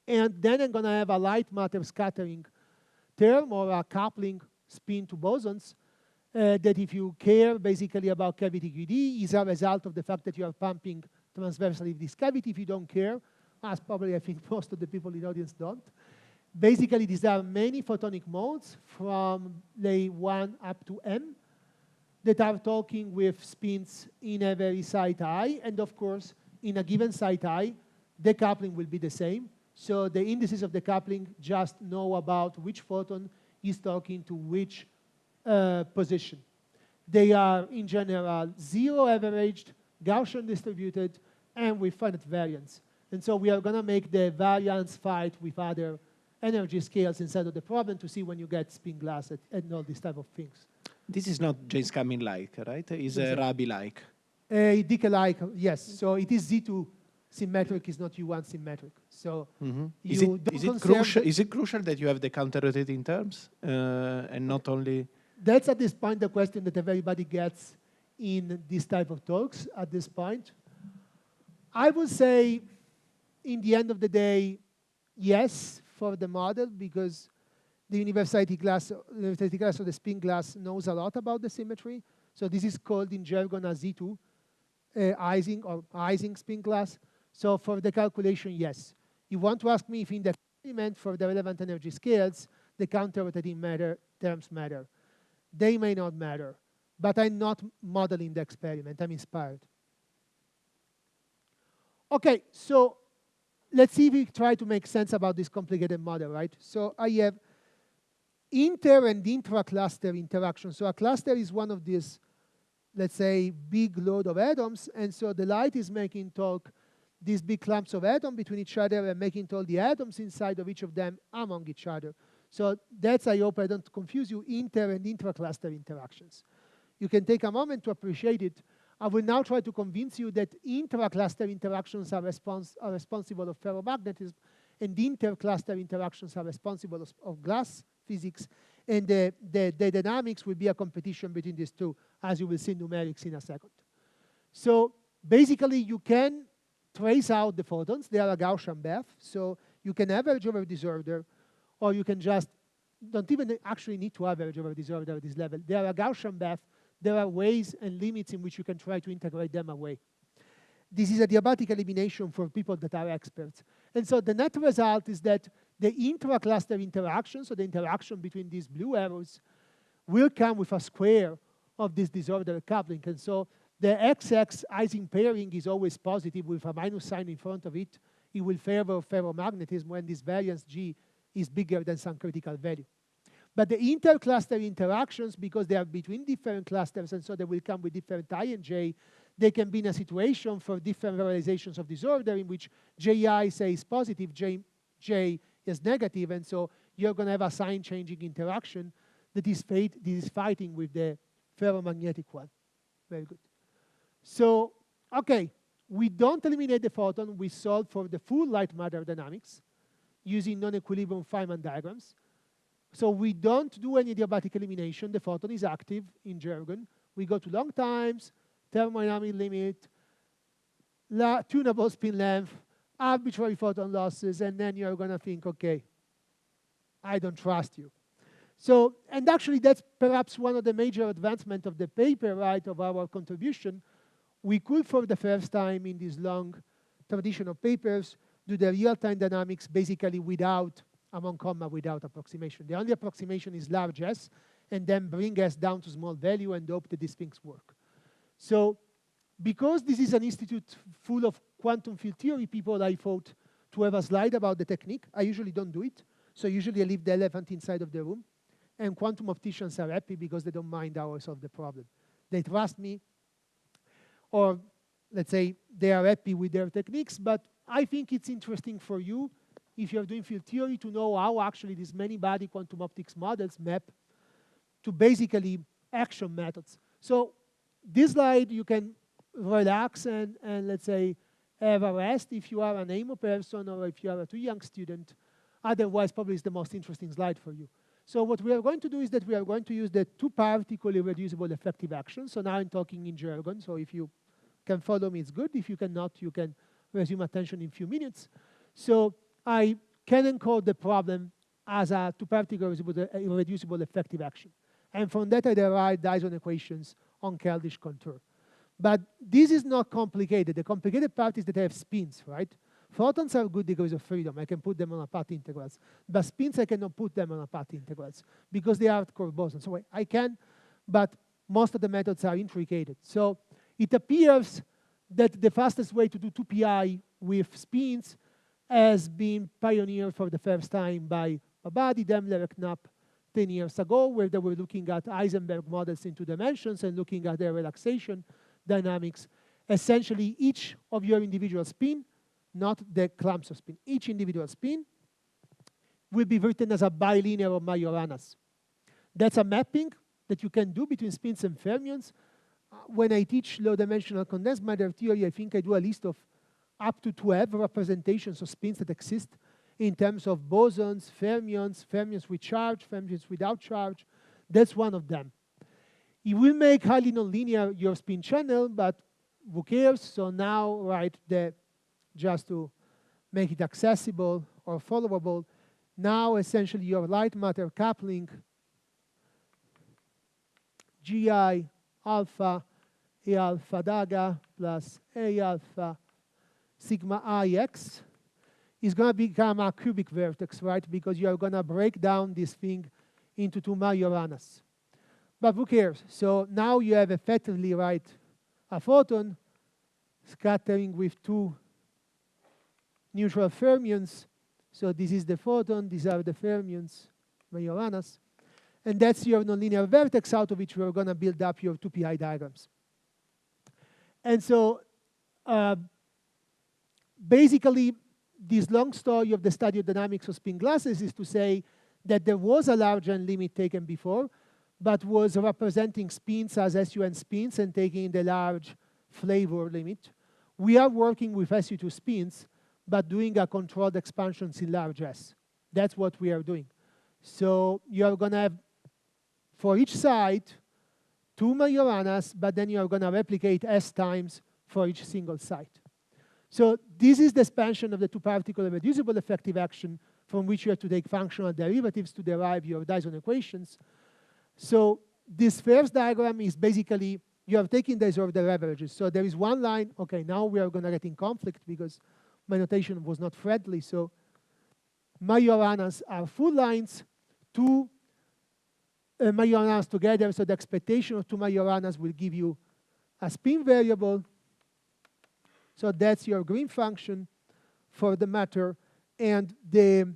And then I'm going to have a light matter scattering term or a coupling spin to bosons that, if you care basically about cavity QED, is a result of the fact that you are pumping transversally this cavity. If you don't care, as probably I think most of the people in the audience don't, basically these are many photonic modes from lay 1 up to m that are talking with spins in every site I, and of course, in a given site I, the coupling will be the same. So the indices of the coupling just know about which photon is talking to which position. They are, in general, 0 averaged, Gaussian distributed, and with finite variance. And so we are going to make the variance fight with other energy scales inside of the problem to see when you get spin glass and all these type of things. This is not James Camin-like, right? It's Rabi-like. Dicke-like, yes. So it is Z2 symmetric, is not U1 symmetric. So is it crucial that you have the counter-rotating terms and not only? That's at this point the question that everybody gets in this type of talks at this point? I would say, in the end of the day, yes, for the model, because the universality class of the spin glass knows a lot about the symmetry. So this is called in jargon a Z2 Ising or Ising spin glass. So for the calculation, yes. You want to ask me if in the experiment for the relevant energy scales, the counter-rotating matter terms matter. They may not matter, but I'm not modeling the experiment. I'm inspired. Okay, so let's see if we try to make sense about this complicated model, right? So I have inter and intra-cluster interaction. So a cluster is one of these, let's say, big load of atoms, and so the light is making talk these big clumps of atoms between each other and making talk the atoms inside of each of them among each other. So that's, I hope I don't confuse you, inter and intra-cluster interactions. You can take a moment to appreciate it. I will now try to convince you that intra-cluster interactions are responsible of ferromagnetism, and inter-cluster interactions are responsible of glass physics, and the dynamics will be a competition between these two, as you will see numerics in a second. So basically, you can trace out the photons. They are a Gaussian path, so you can average over disorder, or you can just, don't even actually need to average over disorder at this level. They are a Gaussian path. There are ways and limits in which you can try to integrate them away. This is a diabatic elimination for people that are experts. And so the net result is that the intra-cluster interaction, so the interaction between these blue arrows, will come with a square of this disordered coupling. And so the XX Ising pairing is always positive with a minus sign in front of it. It will favor ferromagnetism when this variance G is bigger than some critical value. But the inter-cluster interactions, because they are between different clusters, and so they will come with different I and J, they can be in a situation for different realizations of disorder in which Ji, say, is positive, J is negative, and so you're going to have a sign-changing interaction that is fighting with the ferromagnetic one. Very good. So, okay, we don't eliminate the photon. We solve for the full light matter dynamics using non-equilibrium Feynman diagrams. So we don't do any diabatic elimination. The photon is active in jargon. We go to long times, thermodynamic limit, tunable spin length, arbitrary photon losses, and then you're going to think, okay, I don't trust you. So, and actually that's perhaps one of the major advancements of the paper, right, of our contribution. We could, for the first time in this long tradition of papers, do the real-time dynamics basically without among comma, without approximation. The only approximation is large S, and then bring S down to small value and hope that these things work. So because this is an institute full of quantum field theory people, I thought to have a slide about the technique. I usually don't do it. So usually I leave the elephant inside of the room. And quantum opticians are happy because they don't mind how I solve the problem. They trust me, or let's say they are happy with their techniques, but I think it's interesting for you, if you're doing field theory, to know how actually these many-body quantum optics models map to basically action methods. So this slide, you can relax and let's say, have a rest if you are an AIMO person or if you are a too young student. Otherwise, probably it's the most interesting slide for you. So what we are going to do is that we are going to use the two-particle irreducible effective action. So now I'm talking in jargon. So if you can follow me, it's good. If you cannot, you can resume attention in a few minutes. So I can encode the problem as a two-particle irreducible effective action. And from that, I derive Dyson equations on Keldysh contour. But this is not complicated. The complicated part is that I have spins, right? Photons are good degrees of freedom. I can put them on a path integrals. But spins, I cannot put them on a path integrals because they are hardcore bosons. So I can, but most of the methods are intricated. So it appears that the fastest way to do 2pi with spins has been pioneered for the first time by Abadi, Demler, and Knapp 10 years ago, where they were looking at Heisenberg models in 2 dimensions and looking at their relaxation dynamics. Essentially, each of your individual spin, not the clumps of spin, each individual spin will be written as a bilinear of Majoranas. That's a mapping that you can do between spins and fermions. When I teach low-dimensional condensed matter theory, I think I do a list of up to 12 representations of spins that exist in terms of bosons, fermions, fermions with charge, fermions without charge. That's one of them. It will make highly nonlinear your spin channel, but who cares? So now, right, just to make it accessible or followable, now essentially your light matter coupling GI alpha A alpha daga plus A alpha sigma IX is going to become a cubic vertex, right? Because you are going to break down this thing into two Majoranas. But who cares? So now you have effectively, right, a photon scattering with two neutral fermions. So this is the photon, these are the fermions, Majoranas. And that's your nonlinear vertex out of which we're going to build up your 2pI diagrams. And so basically, this long story of the study of dynamics of spin glasses is to say that there was a large N limit taken before, but was representing spins as SUN spins and taking the large flavor limit. We are working with SU2 spins, but doing a controlled expansions in large S. That's what we are doing. So you are going to have, for each side, two Majoranas, but then you are going to replicate S times for each single site. So this is the expansion of the two-particle irreducible effective action from which you have to take functional derivatives to derive your Dyson equations. So this first diagram is basically, you are taking these order averages. So there is one line. OK, now we are going to get in conflict because my notation was not friendly. So Majoranas are full lines, two Majoranas together. So the expectation of two Majoranas will give you a spin variable. So that's your green function for the matter. And the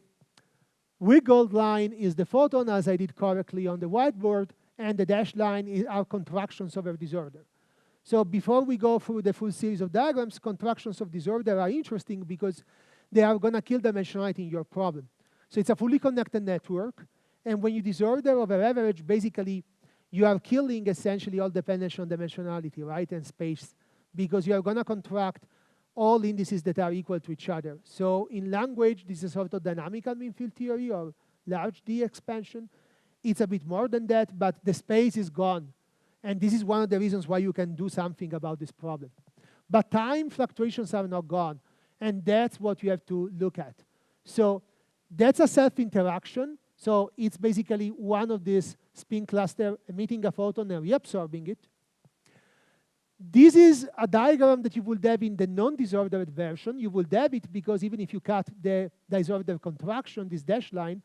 wiggled line is the photon, as I did correctly on the whiteboard. And the dashed line are contractions over disorder. So before we go through the full series of diagrams, contractions of disorder are interesting because they are going to kill dimensionality in your problem. So it's a fully connected network. And when you disorder over average, basically, you are killing essentially all dependence on dimensionality, right, and space, because you are going to contract all indices that are equal to each other. So in language, this is sort of dynamical mean field theory or large D expansion. It's a bit more than that, but the space is gone. And this is one of the reasons why you can do something about this problem. But time fluctuations are not gone. And that's what you have to look at. So that's a self-interaction. So it's basically one of these spin cluster emitting a photon and reabsorbing it. This is a diagram that you would have in the non-disordered version. You will have it because even if you cut the disordered contraction, this dashed line,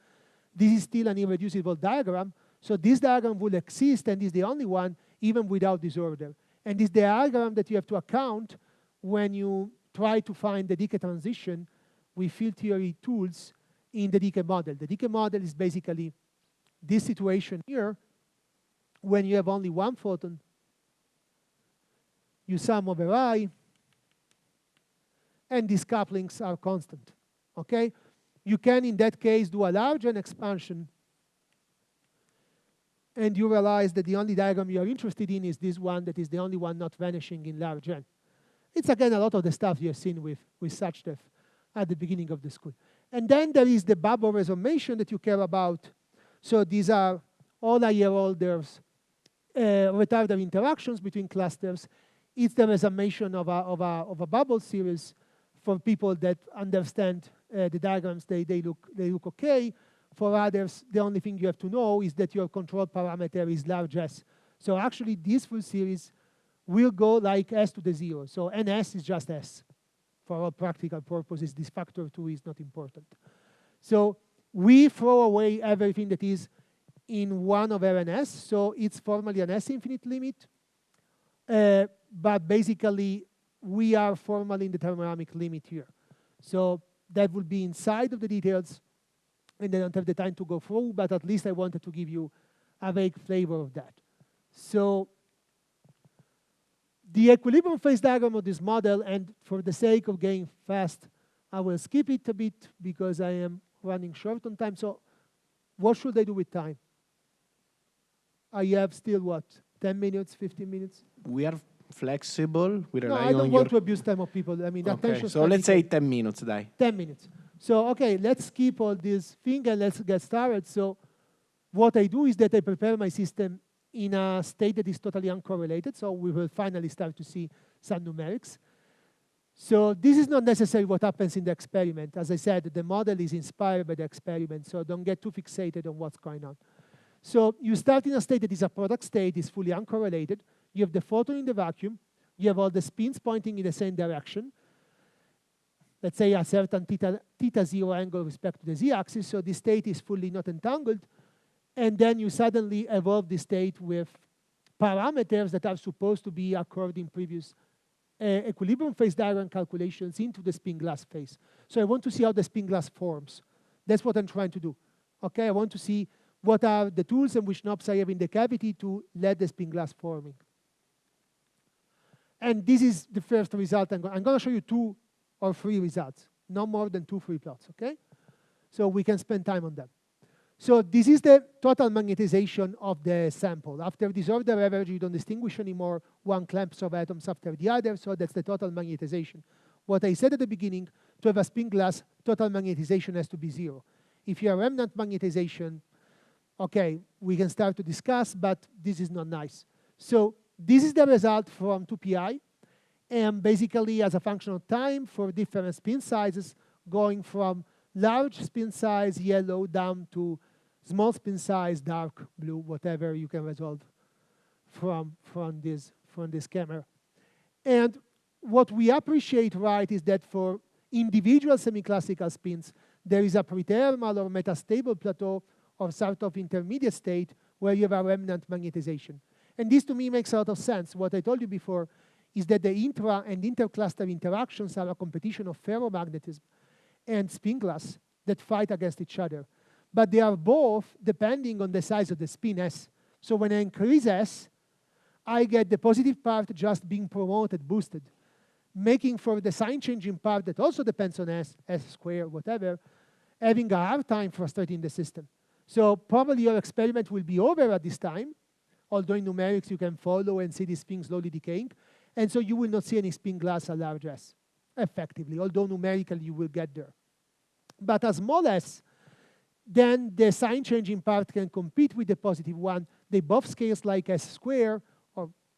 this is still an irreducible diagram. So this diagram will exist and is the only one even without disorder. And it's the diagram that you have to account when you try to find the decay transition with field theory tools in the decay model. The decay model is basically this situation here when you have only one photon. You sum over I, and these couplings are constant, okay? You can, in that case, do a large N expansion, and you realize that the only diagram you are interested in is this one that is the only one not vanishing in large N. It's, again, a lot of the stuff you have seen with such stuff at the beginning of the school. And then there is the bubble resummation that you care about. So these are all higher-orders retarded interactions between clusters. It's the resummation of a bubble series for people that understand the diagrams. They look okay. For others, the only thing you have to know is that your control parameter is large S. So actually, this full series will go like S to the 0. So NS is just S. For all practical purposes, this factor 2 is not important. So we throw away everything that is in 1 over NS. So it's formally an S infinite limit. But basically, we are formally in the thermodynamic limit here. So that will be inside of the details. And I don't have the time to go through, but at least I wanted to give you a vague flavor of that. So the equilibrium phase diagram of this model, and for the sake of going fast, I will skip it a bit because I am running short on time. So what should I do with time? I have still, what, 10 minutes, 15 minutes? We are flexible. We rely No, on I don't want to abuse time of people. I mean, Okay, attention so let's say 10 minutes, dai. 10 minutes. So, okay, let's skip all this thing and let's get started. So what I do is that I prepare my system in a state that is totally uncorrelated, so we will finally start to see some numerics. So this is not necessarily what happens in the experiment. As I said, the model is inspired by the experiment, so don't get too fixated on what's going on. So you start in a state that is a product state, is fully uncorrelated. You have the photon in the vacuum. You have all the spins pointing in the same direction. Let's say a certain theta zero angle with respect to the z-axis, so this state is fully not entangled. And then you suddenly evolve the state with parameters that are supposed to be occurred in previous equilibrium phase diagram calculations into the spin glass phase. So I want to see how the spin glass forms. That's what I'm trying to do. Okay, I want to see what are the tools and which knobs I have in the cavity to let the spin glass forming. And this is the first result. I'm going to show you 2 or 3 results, no more than 2 free plots, okay? So we can spend time on them. So this is the total magnetization of the sample. After disorder average, you don't distinguish anymore one clumps of atoms after the other, so that's the total magnetization. What I said at the beginning, to have a spin glass, total magnetization has to be 0. If you have remnant magnetization, okay, we can start to discuss, but this is not nice. So this is the result from 2pi, and basically as a function of time for different spin sizes, going from large spin size, yellow, down to small spin size, dark blue, whatever you can resolve from this camera. And what we appreciate, right, is that for individual semi-classical spins, there is a prethermal or metastable plateau or sort of intermediate state where you have a remnant magnetization. And this to me makes a lot of sense. What I told you before is that the intra and intercluster interactions are a competition of ferromagnetism and spin glass that fight against each other. But they are both depending on the size of the spin S. So when I increase S, I get the positive part just being promoted, boosted, making for the sign changing part that also depends on S, S squared, whatever, having a hard time frustrating the system. So probably your experiment will be over at this time, although in numerics you can follow and see the spin slowly decaying. And so you will not see any spin glass at large S, effectively, although numerically you will get there. But as small S, then the sign changing part can compete with the positive one. They both scales like S squared,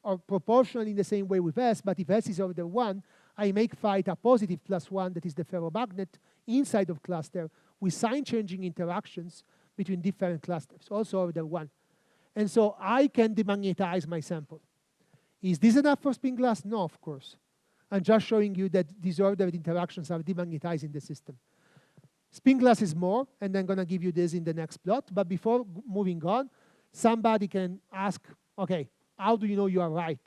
or proportional in the same way with S, but if S is over the 1, I make phi a positive +1, that is the ferromagnet inside of cluster, with sign changing interactions between different clusters, also over the 1. And so I can demagnetize my sample. Is this enough for spin glass? No, of course. I'm just showing you that disordered interactions are demagnetizing the system. Spin glass is more, and I'm going to give you this in the next plot. But before moving on, somebody can ask, okay, how do you know you are right?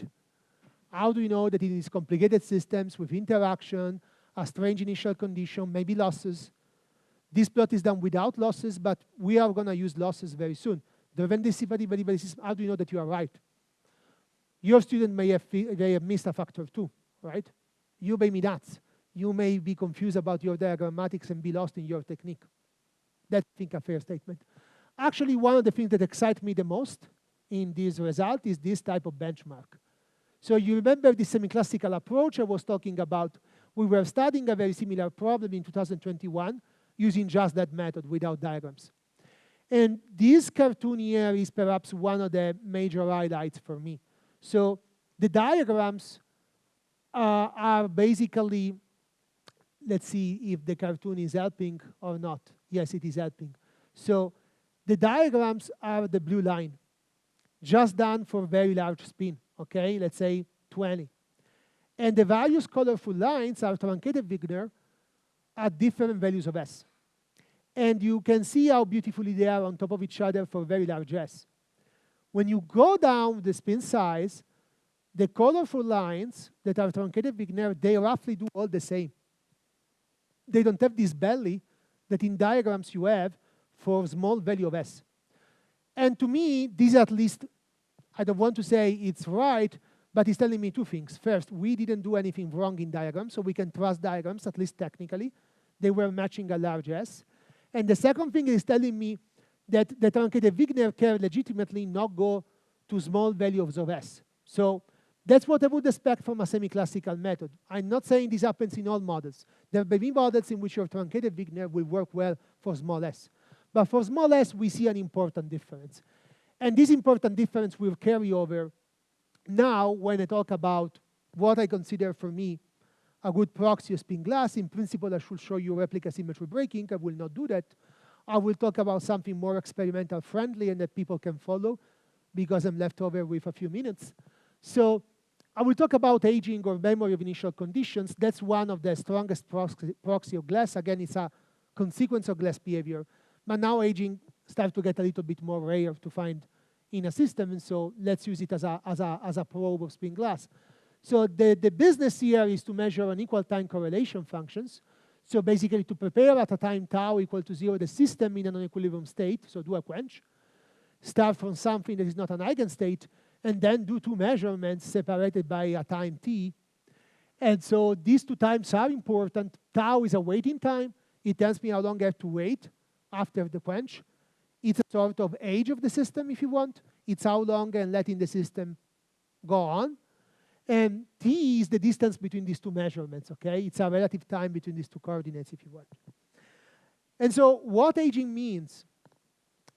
How do you know that in these complicated systems with interaction, a strange initial condition, maybe losses? This plot is done without losses, but we are going to use losses very soon. The event density very system, how do you know that you are right? Your student may have missed a factor of 2, right? You may be nuts. You may be confused about your diagrammatics and be lost in your technique. That's, I think, a fair statement. Actually, one of the things that excites me the most in this result is this type of benchmark. So you remember the semi-classical approach I was talking about. We were studying a very similar problem in 2021 using just that method without diagrams. And this cartoon here is perhaps one of the major highlights for me. So the diagrams are basically, let's see if the cartoon is helping or not. Yes, it is helping. So the diagrams are the blue line, just done for very large spin, okay? Let's say 20. And the various colorful lines are truncated Wigner at different values of S. And you can see how beautifully they are on top of each other for very large S. When you go down the spin size, the colorful lines that are truncated Wigner, they roughly do all the same. They don't have this belly that in diagrams you have for small value of S. And to me, this at least, I don't want to say it's right, but it's telling me 2 things. First, we didn't do anything wrong in diagrams, so we can trust diagrams, at least technically. They were matching a large S. And the second thing is telling me that the truncated Wigner can legitimately not go to small values of S. So that's what I would expect from a semi-classical method. I'm not saying this happens in all models. There may be models in which your truncated Wigner will work well for small s. But for small s, we see an important difference. And this important difference will carry over now when I talk about what I consider for me a good proxy of spin glass. In principle, I should show you replica symmetry breaking. I will not do that. I will talk about something more experimental friendly and that people can follow because I'm left over with a few minutes. So I will talk about aging or memory of initial conditions. That's one of the strongest proxy of glass. Again, it's a consequence of glass behavior. But now aging starts to get a little bit more rare to find in a system, and so let's use it as a probe of spin glass. So the business here is to measure on equal time correlation functions. So basically to prepare at a time tau equal to 0 the system in a non-equilibrium state, so do a quench, start from something that is not an eigenstate, and then do 2 measurements separated by a time t. And so these 2 times are important. Tau is a waiting time. It tells me how long I have to wait after the quench. It's a sort of age of the system, if you want. It's how long I'm letting the system go on. And t is the distance between these 2 measurements, okay? It's a relative time between these 2 coordinates, if you want. And so what aging means?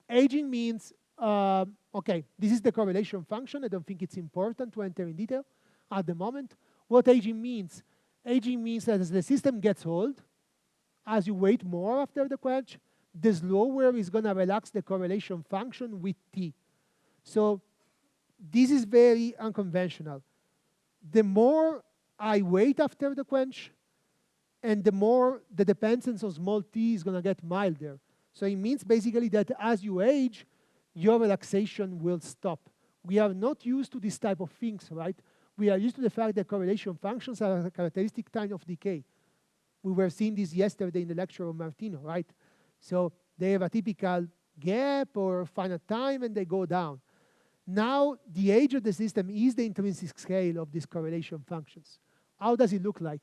Aging means, okay, this is the correlation function. I don't think it's important to enter in detail at the moment. What aging means that as the system gets old, as you wait more after the quench, the slower is going to relax the correlation function with t. So this is very unconventional. The more I wait after the quench, and the more the dependence on small t is going to get milder. So it means basically that as you age, your relaxation will stop. We are not used to this type of things, right? We are used to the fact that correlation functions are a characteristic time of decay. We were seeing this yesterday in the lecture of Martino, right? So they have a typical gap or finite time and they go down. Now the age of the system is the intrinsic scale of these correlation functions. How does it look like?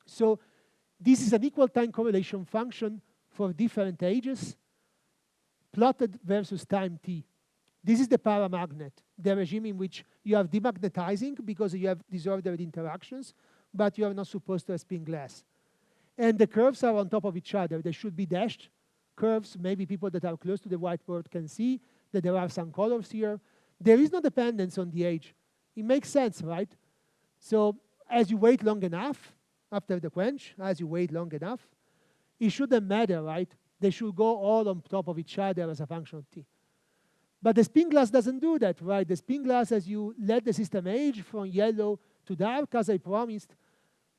So this is an equal time correlation function for different ages plotted versus time t. This is the paramagnet, the regime in which you have demagnetizing because you have disordered interactions, but you are not supposed to have spin glass. And the curves are on top of each other. They should be dashed curves. Maybe people that are close to the whiteboard can see that there are some colors here. There is no dependence on the age. It makes sense, right? So as you wait long enough after the quench, as you wait long enough, it shouldn't matter, right? They should go all on top of each other as a function of t. But the spin glass doesn't do that, right? The spin glass, as you let the system age from yellow to dark, as I promised,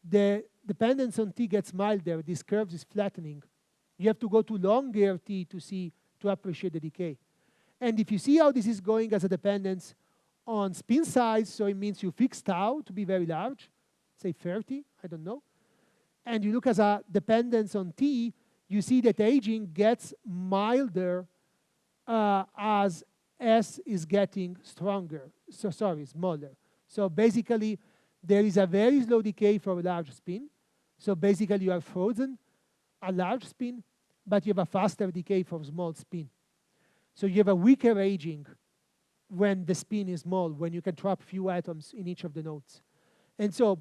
the dependence on t gets milder. This curve is flattening. You have to go to longer t to appreciate the decay. And if you see how this is going as a dependence on spin size, so it means you fix tau to be very large, say 30, I don't know, and you look as a dependence on t, you see that aging gets milder as S is getting stronger, smaller. So basically, there is a very slow decay for a large spin. So basically, you have frozen a large spin, but you have a faster decay for small spin. So you have a weaker aging when the spin is small, when you can trap few atoms in each of the nodes. And so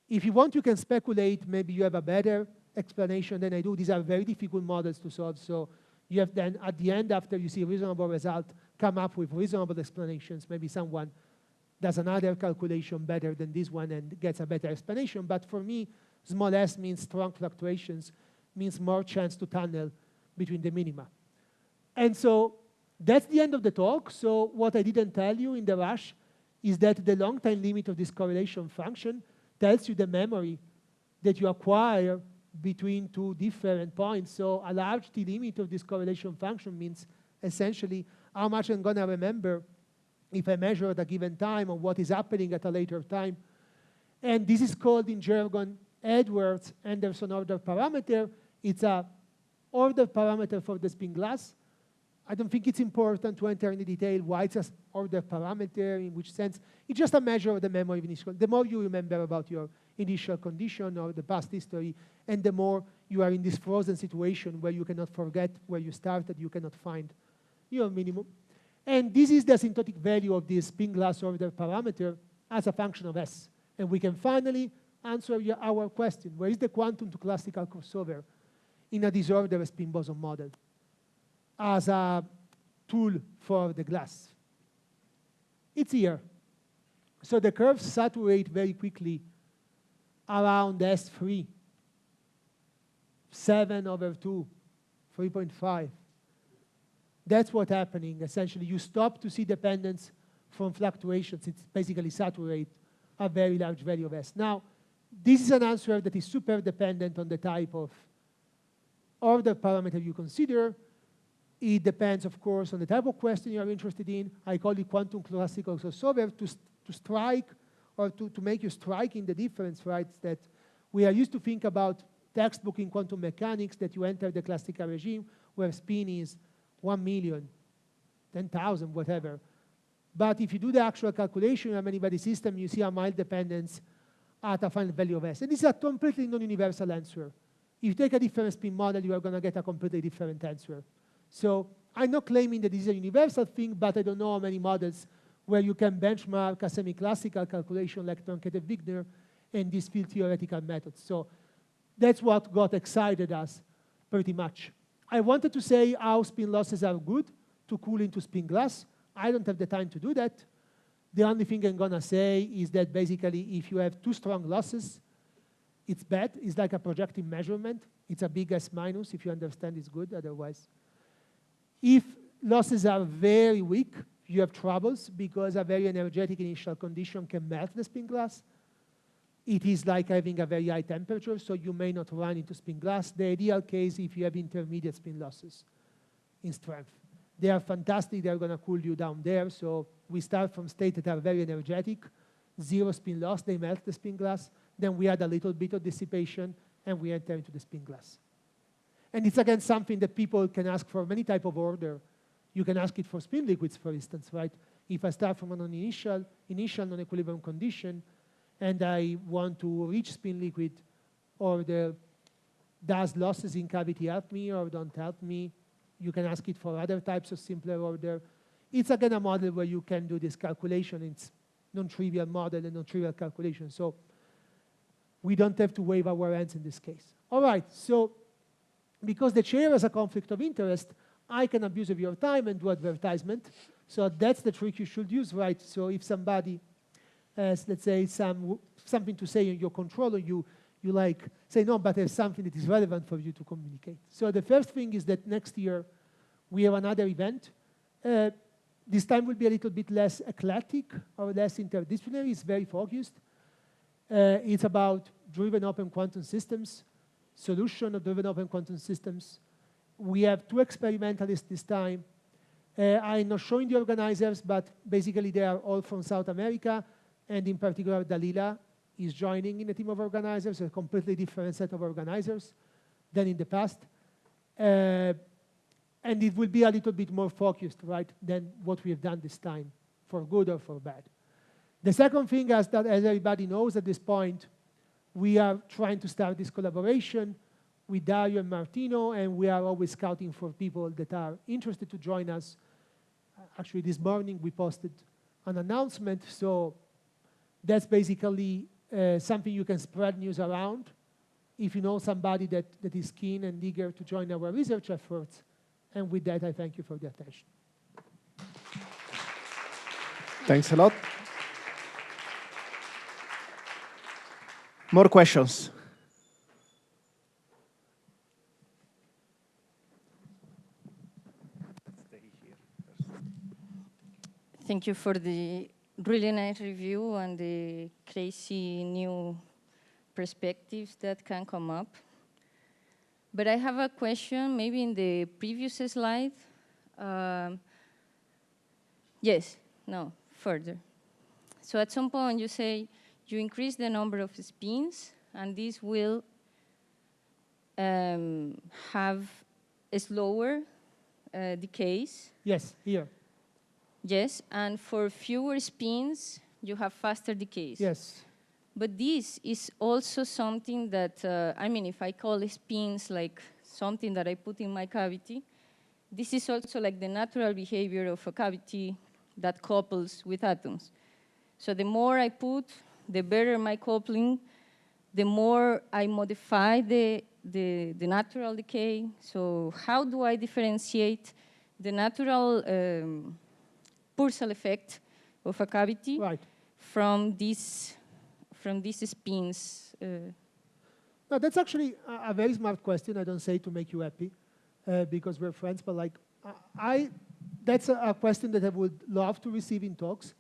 if you want, you can speculate. Maybe you have a better explanation than I do. These are very difficult models to solve. So you have then, at the end, after you see a reasonable result, come up with reasonable explanations. Maybe someone does another calculation better than this one and gets a better explanation. But for me, small s means strong fluctuations, means more chance to tunnel between the minima. And so that's the end of the talk. So what I didn't tell you in the rush is that the long time limit of this correlation function tells you the memory that you acquire between 2 different points. So a large t limit of this correlation function means essentially how much I'm going to remember if I measure at a given time or what is happening at a later time. And this is called in jargon Edwards-Anderson order parameter. It's a order parameter for the spin glass. I don't think it's important to enter into detail why it's an order parameter, in which sense. It's just a measure of the memory of initial. The more you remember about your initial condition or the past history, and the more you are in this frozen situation where you cannot forget where you started, you cannot find your minimum. And this is the asymptotic value of this spin glass order parameter as a function of S. And we can finally answer our question: where is the quantum to classical crossover in a disordered spin boson model? As a tool for the glass. It's here. So the curves saturate very quickly around S3, 7/2, 3.5. That's what's happening. Essentially, you stop to see dependence from fluctuations. It's basically saturate a very large value of S. Now, this is an answer that is super dependent on the type of order parameter you consider. It depends, of course, on the type of question you are interested in. I call it quantum classical crossover to strike or to make you striking the difference, right? That we are used to think about textbook in quantum mechanics that you enter the classical regime where spin is 1 million, 10,000, whatever. But if you do the actual calculation in a many-body system, you see a mild dependence at a final value of S. And this is a completely non-universal answer. If you take a different spin model, you are going to get a completely different answer. So I'm not claiming that this is a universal thing, but I don't know how many models where you can benchmark a semi-classical calculation like truncated Wigner and these field theoretical methods. So that's what got excited us pretty much. I wanted to say how spin losses are good to cool into spin glass. I don't have the time to do that. The only thing I'm going to say is that basically if you have too strong losses, it's bad. It's like a projective measurement. It's a big S minus. If you understand, it's good. Otherwise, if losses are very weak, you have troubles because a very energetic initial condition can melt the spin glass. It is like having a very high temperature, so you may not run into spin glass. The ideal case if you have intermediate spin losses in strength. They are fantastic. They're going to cool you down there. So we start from states that are very energetic, 0 spin loss. They melt the spin glass. Then we add a little bit of dissipation, and we enter into the spin glass. And it's, again, something that people can ask for many type of order. You can ask it for spin liquids, for instance, right? If I start from an initial non-equilibrium condition, and I want to reach spin liquid, or does losses in cavity help me or don't help me? You can ask it for other types of simpler order. It's, again, a model where you can do this calculation. It's non-trivial model and non-trivial calculation. So we don't have to wave our hands in this case. All right, so because the chair has a conflict of interest, I can abuse of your time and do advertisement. So that's the trick you should use, right? So if somebody has, let's say, something to say in your controller, you like say, no, but there's something that is relevant for you to communicate. So the first thing is that next year we have another event. This time will be a little bit less eclectic or less interdisciplinary. It's very focused. It's about driven open quantum systems, solution of driven open quantum systems. We have 2 experimentalists this time. I'm not showing the organizers, but basically they are all from South America, and in particular Dalila is joining in the team of organizers, a completely different set of organizers than in the past. And it will be a little bit more focused, right, than what we have done this time, for good or for bad. The second thing, as everybody knows at this point, we are trying to start this collaboration with Dario and Martino, and we are always scouting for people that are interested to join us. Actually, this morning we posted an announcement, so that's basically something you can spread news around. If you know somebody that is keen and eager to join our research efforts. And with that, I thank you for the attention. Thanks a lot. More questions? Thank you for the really nice review and the crazy new perspectives that can come up. But I have a question, maybe in the previous slide. Further. So at some point you say you increase the number of spins, and this will have a slower decays. Yes, here. Yes, and for fewer spins, you have faster decays. Yes. But this is also something that, if I call spins like something that I put in my cavity, this is also like the natural behavior of a cavity that couples with atoms. So the more I put, the better my coupling, the more I modify the natural decay. So how do I differentiate the natural Purcell effect of a cavity from these spins? No, that's actually a very smart question. I don't say it to make you happy, because we're friends, but like, that's a question that I would love to receive in talks,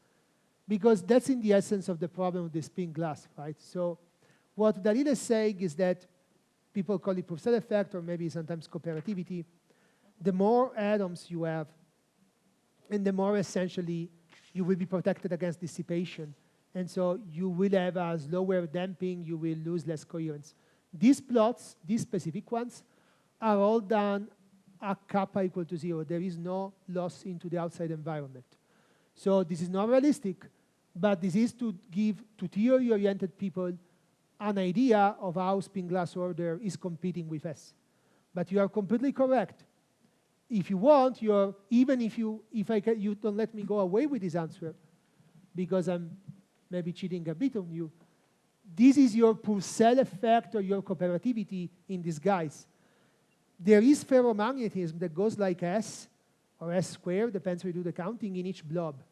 because that's in the essence of the problem of the spin glass, right? So what Dalil is saying is that people call it Purcell effect, or maybe sometimes cooperativity. The more atoms you have, and the more essentially you will be protected against dissipation. And so you will have a slower damping, you will lose less coherence. These plots, these specific ones, are all done at kappa equal to 0. There is no loss into the outside environment. So this is not realistic, but this is to give to theory-oriented people an idea of how spin glass order is competing with S. But you are completely correct. If you want, even if you don't let me go away with this answer, because I'm maybe cheating a bit on you, this is your Purcell effect or your cooperativity in disguise. There is ferromagnetism that goes like S or S squared, depends how you do the counting, in each blob.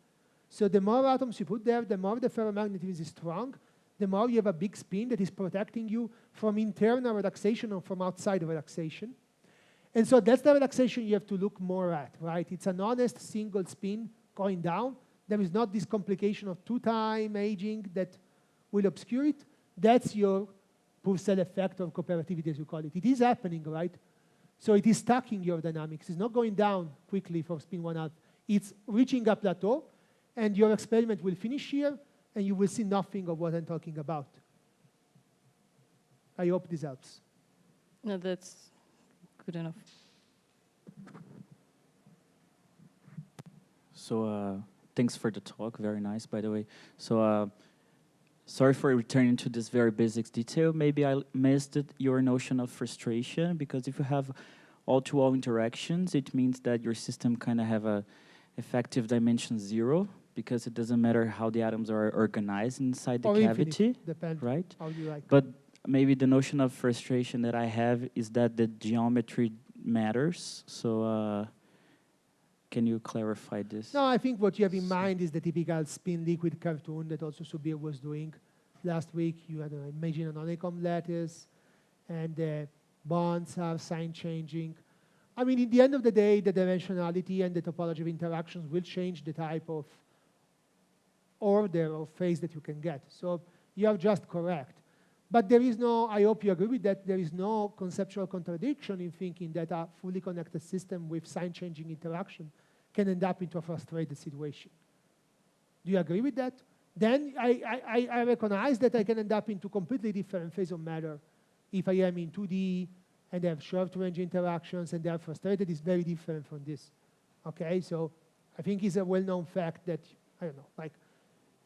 So the more atoms you put there, the more the ferromagnetism is strong, the more you have a big spin that is protecting you from internal relaxation or from outside relaxation. And so that's the relaxation you have to look more at, right? It's an honest single spin going down. There is not this complication of two-time aging that will obscure it. That's your Purcell effect or cooperativity, as you call it. It is happening, right? So it is stacking your dynamics. It's not going down quickly for spin 1/2. It's reaching a plateau, and your experiment will finish here, and you will see nothing of what I'm talking about. I hope this helps. No, that's good enough. So thanks for the talk. Very nice, by the way. So sorry for returning to this very basic detail. Maybe I missed your notion of frustration, because if you have all-to-all interactions, it means that your system kind of have a effective dimension 0, because it doesn't matter how the atoms are organized inside the cavity, depends right? How you like. But maybe the notion of frustration that I have is that the geometry matters. So can you clarify this? No, I think what you have in mind is the typical spin liquid cartoon that also Subir was doing last week. You had imagine an honeycomb lattice, and the bonds are sign changing. I mean, in the end of the day, the dimensionality and the topology of interactions will change the type of order or phase that you can get. So you are just correct. But there is no, I hope you agree with that, there is no conceptual contradiction in thinking that a fully connected system with sign-changing interaction can end up into a frustrated situation. Do you agree with that? Then I recognize that I can end up into completely different phase of matter if I am in 2D and I have short-range interactions and they are frustrated. Is very different from this. Okay, so I think it's a well-known fact that, I don't know, like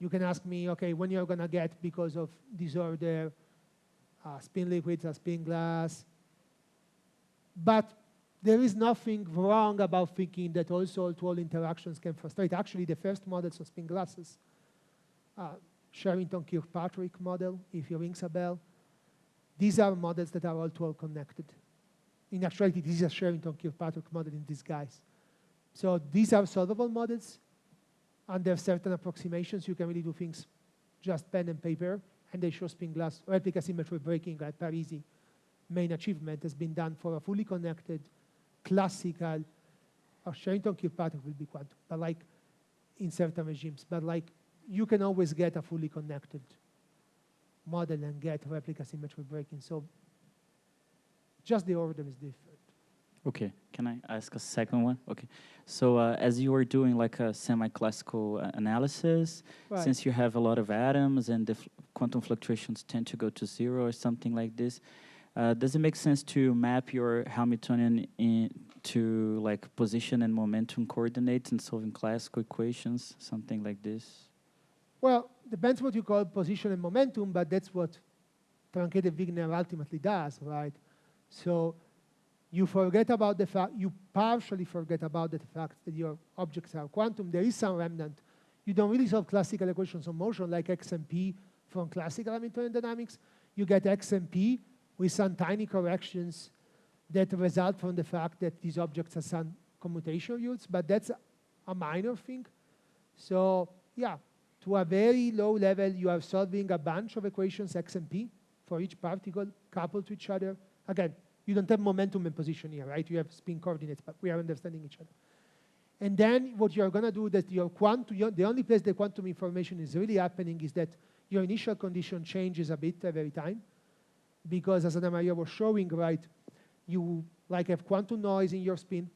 you can ask me, okay, when you're gonna get, because of disorder, spin liquids, a spin glass. But there is nothing wrong about thinking that also all-to-all interactions can frustrate. Actually, the first models of spin glasses, Sherrington-Kirkpatrick model, if it rings a bell, these are models that are all-to-all connected. In actuality, this is a Sherrington-Kirkpatrick model in disguise. So these are solvable models. Under certain approximations, you can really do things just pen and paper, and they show spin glass replica symmetry breaking at Parisi. Main achievement has been done for a fully connected, classical, Sherrington-Kirkpatrick will be quantum, but like in certain regimes. But like you can always get a fully connected model and get replica symmetry breaking. So just the order is different. Okay, can I ask a second one? Okay, so as you were doing like a semi-classical analysis, since you have a lot of atoms and the quantum fluctuations tend to go to 0 or something like this, does it make sense to map your Hamiltonian into like position and momentum coordinates and solving classical equations, something like this? Well, depends what you call position and momentum, but that's what truncated Wigner ultimately does, right? So you forget about the fact, you partially forget about the fact that your objects are quantum. There is some remnant. You don't really solve classical equations of motion like X and P from classical Hamiltonian dynamics. You get X and P with some tiny corrections that result from the fact that these objects have some commutation rules, but that's a minor thing. So yeah, to a very low level, you are solving a bunch of equations, x and p, for each particle coupled to each other. Again, you don't have momentum and position here, right? You have spin coordinates, but we are understanding each other. And then what you're going to do that the only place the quantum information is really happening is that your initial condition changes a bit every time. Because as Anna Maria was showing, right, you like have quantum noise in your spin.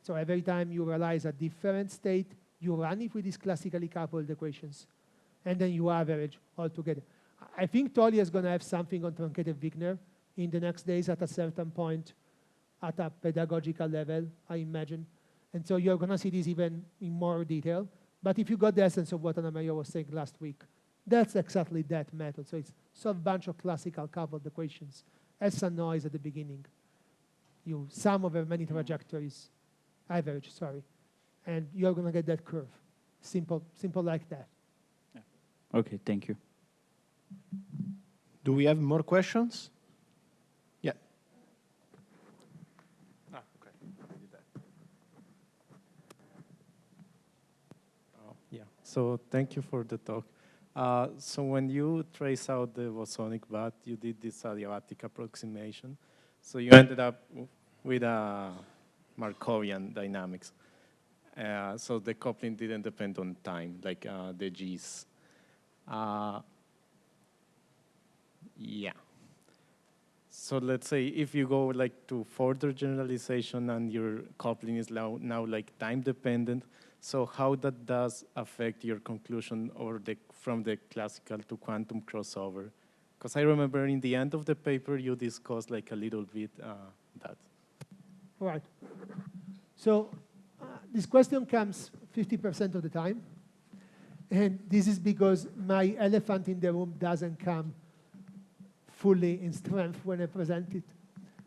So every time you realize a different state, you run it with these classically coupled equations. And then you average all together. I think Tolly is going to have something on truncated Wigner in the next days at a certain point at a pedagogical level, I imagine. And so you're going to see this even in more detail. But if you got the essence of what Anna Maria was saying last week, that's exactly that method. So it's a bunch of classical coupled equations as some noise at the beginning. You sum over many trajectories, average, sorry. And you're going to get that curve. Simple like that. Yeah. Okay, thank you. Do we have more questions? Yeah. Okay. Yeah. So thank you for the talk. So when you trace out the bosonic vat, you did this adiabatic approximation. So you ended up with a Markovian dynamics. So the coupling didn't depend on time, like the G's. Yeah. So let's say if you go like to further generalization and your coupling is now like time dependent, so how that does affect your conclusion or from the classical to quantum crossover? Because I remember in the end of the paper you discussed like a little bit that. Right. So this question comes 50% of the time. And this is because my elephant in the room doesn't come fully in strength when I present it.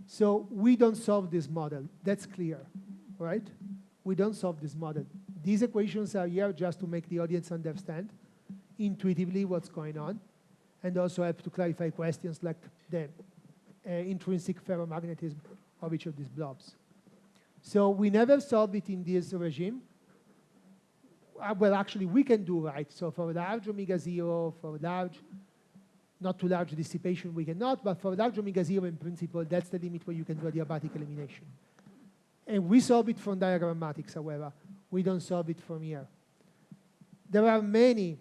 So we don't solve this model. That's clear, right? We don't solve this model. These equations are here just to make the audience understand intuitively what's going on and also help to clarify questions like the intrinsic ferromagnetism of each of these blobs. So we never solve it in this regime. Well, actually, we can do, right? So for large omega 0, for large, not too large dissipation, we cannot, but for large omega 0 in principle, that's the limit where you can do adiabatic elimination. And we solve it from diagrammatics, however. We don't solve it from here. There are many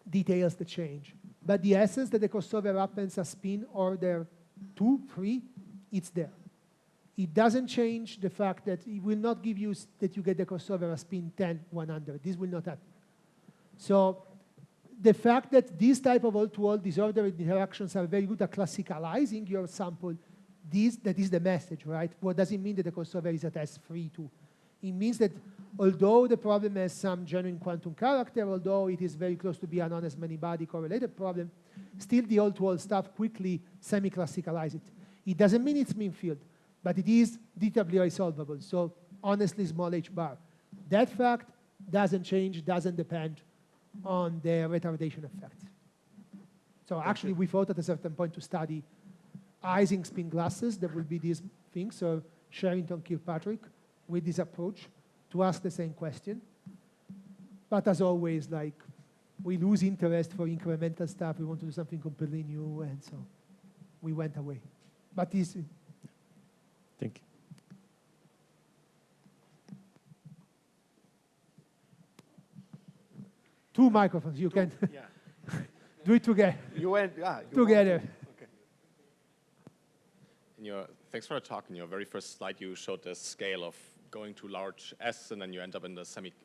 details that change, but the essence that the crossover happens as spin order 2, 3, it's there. It doesn't change the fact that it will not give you that you get the crossover as spin 10, 100. This will not happen. So the fact that this type of all-to-all disordered interactions are very good at classicalizing your sample, that is the message, right? What does it mean that the crossover is at S3 too? It means that although the problem has some genuine quantum character, although it is very close to be a honest many-body correlated problem, still the all-to-all stuff quickly semi-classicalize it. It doesn't mean it's mean field, but it is determinably resolvable. So honestly, small h bar. That fact doesn't change, doesn't depend on the retardation effect. So actually, we thought at a certain point to study Ising spin glasses. There will be these things, so Sherrington, Kirkpatrick, with this approach to ask the same question. But as always, like, we lose interest for incremental stuff. We want to do something completely new, and so we went away. But this. Thank you. Two microphones. You can do it together. You went, together. Thanks for the talk. In your very first slide, you showed the scale of going to large S, and then you end up in the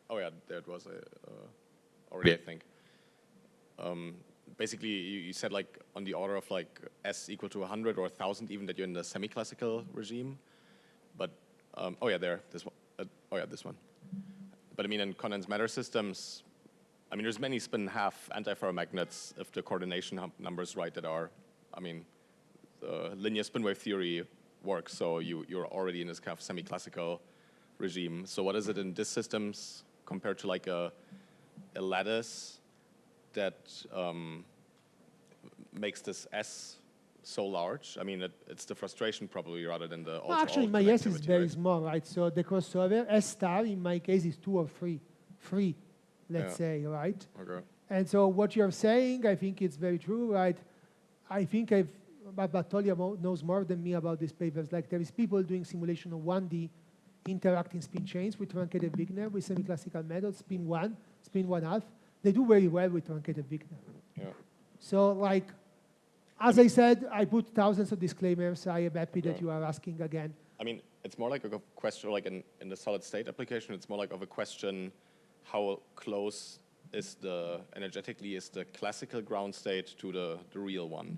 oh yeah, there it was already, I think. Basically, you said like on the order of like S equal to 100 or 1,000, even that you're in the semi-classical regime. But, oh yeah, this one. Oh yeah, this one. But I mean, in condensed matter systems, I mean, there's many spin half antiferromagnets if the coordination numbers right that are, I mean, the linear spin wave theory works, so you're already in this kind of semi-classical regime. So what is it in these systems compared to like a lattice that makes this S so large? I mean, it's the frustration probably rather than the Well, actually, my S is very right? small, right? So the crossover, S star in my case is 2 or 3, let's say, right? Okay. And so what you're saying, I think it's very true, right? I think Bartolio knows more than me about these papers. Like, there is people doing simulation of 1D interacting spin chains with truncated Wigner with semi-classical methods, spin 1, spin 1/2. They do very well with truncated Wigner. Yeah. So, like, as I said, I put thousands of disclaimers. I am happy that you are asking again. I mean, it's more like a question, like in the solid state application, it's more like of a question, how close is energetically is the classical ground state to the real one?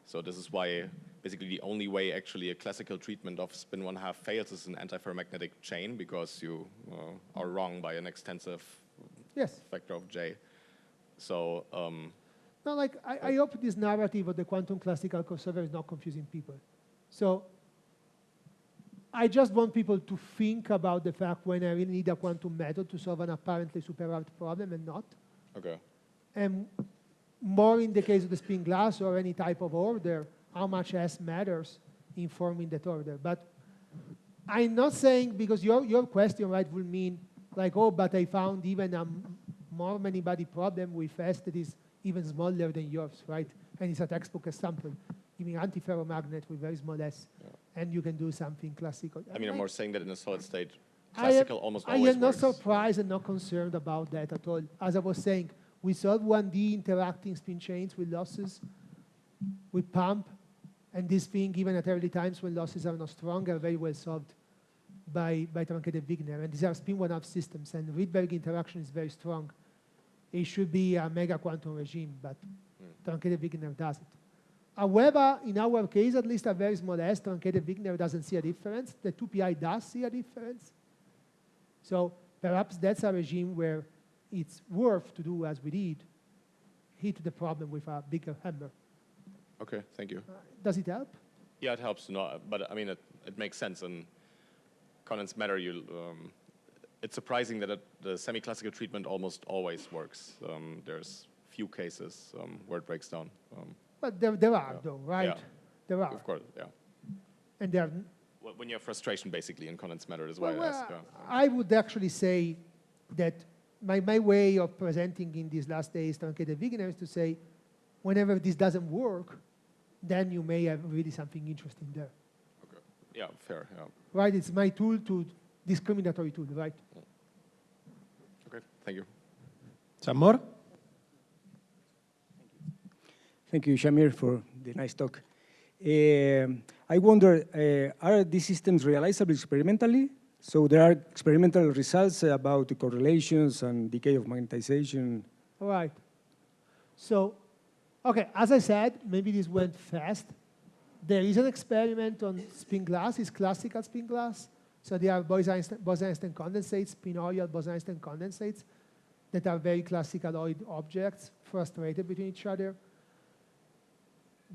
So this is why basically the only way actually a classical treatment of spin 1/2 fails is an antiferromagnetic chain, because you are wrong by an extensive factor of J. So no, like, I hope this narrative of the quantum classical crossover is not confusing people. So I just want people to think about the fact when I really need a quantum method to solve an apparently super hard problem and not. Okay. And more in the case of the spin glass or any type of order, how much S matters in forming that order. But I'm not saying, because your question, right, will mean like, oh, but I found even a more many-body problem with S that is even smaller than yours, right? And it's a textbook example, giving antiferromagnet with very small S, and you can do something classical. I mean, I'm more saying that in a solid state, classical almost always I am not works. surprised and not concerned about that at all. As I was saying, we solve 1D interacting spin chains with losses, with pump, and this thing, even at early times when losses are not strong, are very well solved by truncated Wigner. And these are spin 1/2 systems, and Rydberg interaction is very strong. It should be a mega quantum regime, but truncated Wigner does it. However, in our case, at least a very small S, truncated Wigner doesn't see a difference. The 2pi does see a difference. So perhaps that's a regime where it's worth to do as we did, hit the problem with a bigger hammer. Okay, thank you. Does it help? Yeah, it helps to know, but I mean, it makes sense. And condensed matter, it's surprising that the semi-classical treatment almost always works. There's few cases where it breaks down. But there are, though, right? Yeah. There are. Of course, yeah. And there are. When you have frustration, basically, in condensed matter is why I ask. I would actually say that my way of presenting in these last days truncated Wigner is to say, whenever this doesn't work, then you may have really something interesting there. Okay. Yeah, fair, yeah. Right, it's my tool discriminatory tool, right? Okay, thank you. Some more? Thank you, Jamir, for the nice talk. I wonder, are these systems realizable experimentally? So there are experimental results about the correlations and decay of magnetization. All right. So, okay, as I said, maybe this went fast. There is an experiment on spin glass, it's classical spin glass. So there are Bose-Einstein condensates, spin-oil Bose-Einstein condensates that are very classicaloid objects frustrated between each other.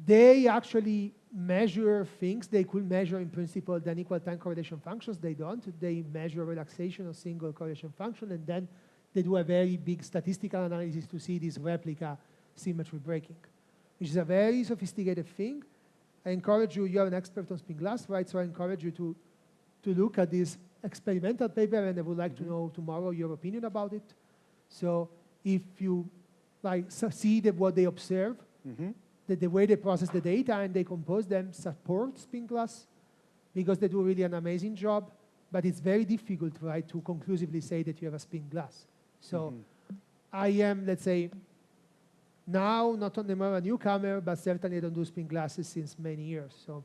They actually measure things they could measure in principle than equal time correlation functions. They don't. They measure relaxation of single correlation function, and then they do a very big statistical analysis to see this replica symmetry breaking, which is a very sophisticated thing. I encourage you, you're an expert on spin glass, right? So I encourage you to look at this experimental paper, and I would like to know tomorrow your opinion about it. So if you see what they observe, that the way they process the data and they compose them support spin glass, because they do really an amazing job, but it's very difficult, right, to conclusively say that you have a spin glass. So I am, let's say, now not only more a newcomer, but certainly I don't do spin glasses since many years. So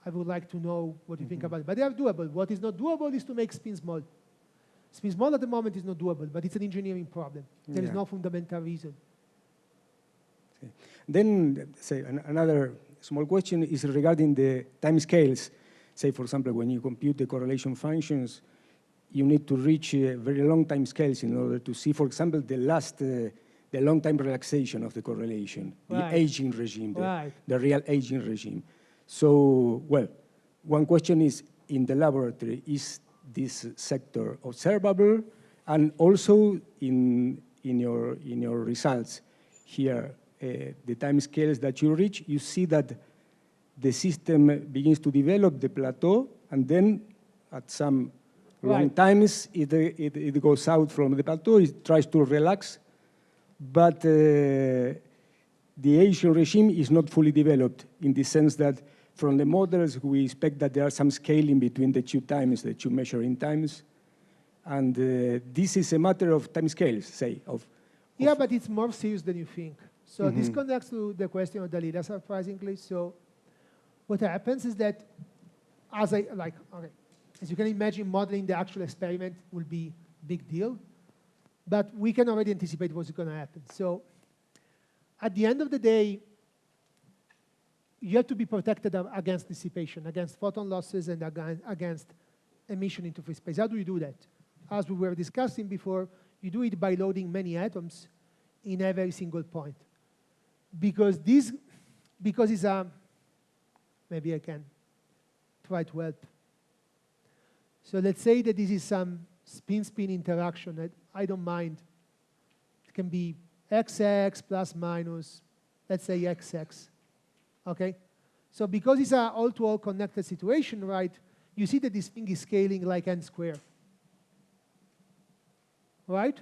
I would like to know what you think about it. But they are doable. What is not doable is to make spin small. Spin small at the moment is not doable, but it's an engineering problem. There is no fundamental reason. Okay. Then, say, another small question is regarding the time scales. Say, for example, when you compute the correlation functions, you need to reach very long time scales in order to see, for example, the long time relaxation of the correlation, the aging regime, the real aging regime. So, well, one question is, in the laboratory, is this sector observable? And also in your results here, the time scales that you reach, you see that the system begins to develop the plateau, and then at some long times it goes out from the plateau, it tries to relax, but the Asian regime is not fully developed in the sense that from the models we expect that there are some scaling between the two times, the two measuring times, and this is a matter of time scales, say. Yeah, but it's more serious than you think. So this connects to the question of Dalila, surprisingly. So what happens is that, as you can imagine, modeling the actual experiment will be a big deal, but we can already anticipate what's going to happen. So at the end of the day, you have to be protected against dissipation, against photon losses, and against emission into free space. How do you do that? As we were discussing before, you do it by loading many atoms in every single point. Because it's a, maybe I can try to help. So let's say that this is some spin-spin interaction that I don't mind. It can be XX plus minus, let's say XX, okay? So because it's an all-to-all connected situation, right, you see that this thing is scaling like n squared, right?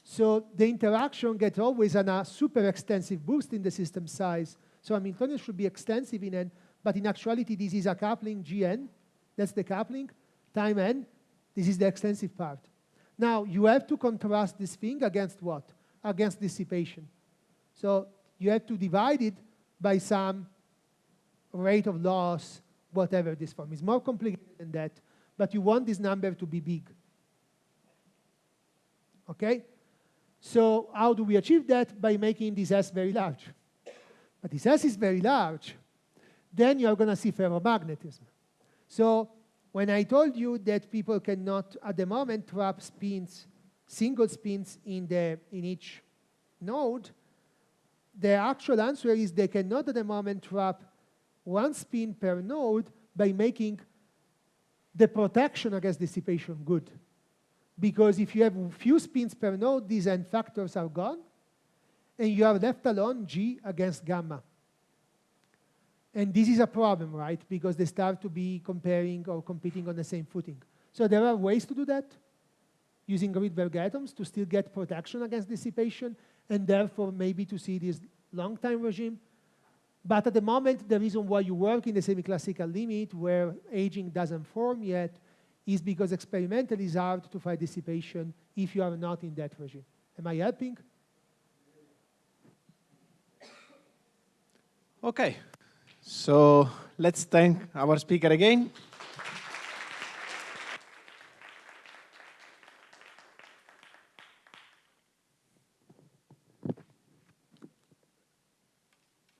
So the interaction gets always a super extensive boost in the system size. So Hamiltonian should be extensive in n, but in actuality, this is a coupling Gn, that's the coupling, time n, this is the extensive part. Now, you have to contrast this thing against what? Against dissipation. So you have to divide it by some rate of loss, whatever this form. It's more complicated than that, but you want this number to be big. Okay? So how do we achieve that? By making this S very large. But this S is very large. Then you're going to see ferromagnetism. So when I told you that people cannot, at the moment, trap spins, single spins in each node, the actual answer is they cannot, at the moment, trap one spin per node by making the protection against dissipation good. Because if you have few spins per node, these n factors are gone, and you are left alone G against gamma. And this is a problem, right? Because they start to be comparing or competing on the same footing. So there are ways to do that, using Rydberg atoms to still get protection against dissipation, and therefore maybe to see this long time regime. But at the moment, the reason why you work in the semi-classical limit, where aging doesn't form yet, is because experimentally it's hard to find dissipation if you are not in that regime. Am I helping? Okay, so let's thank our speaker again.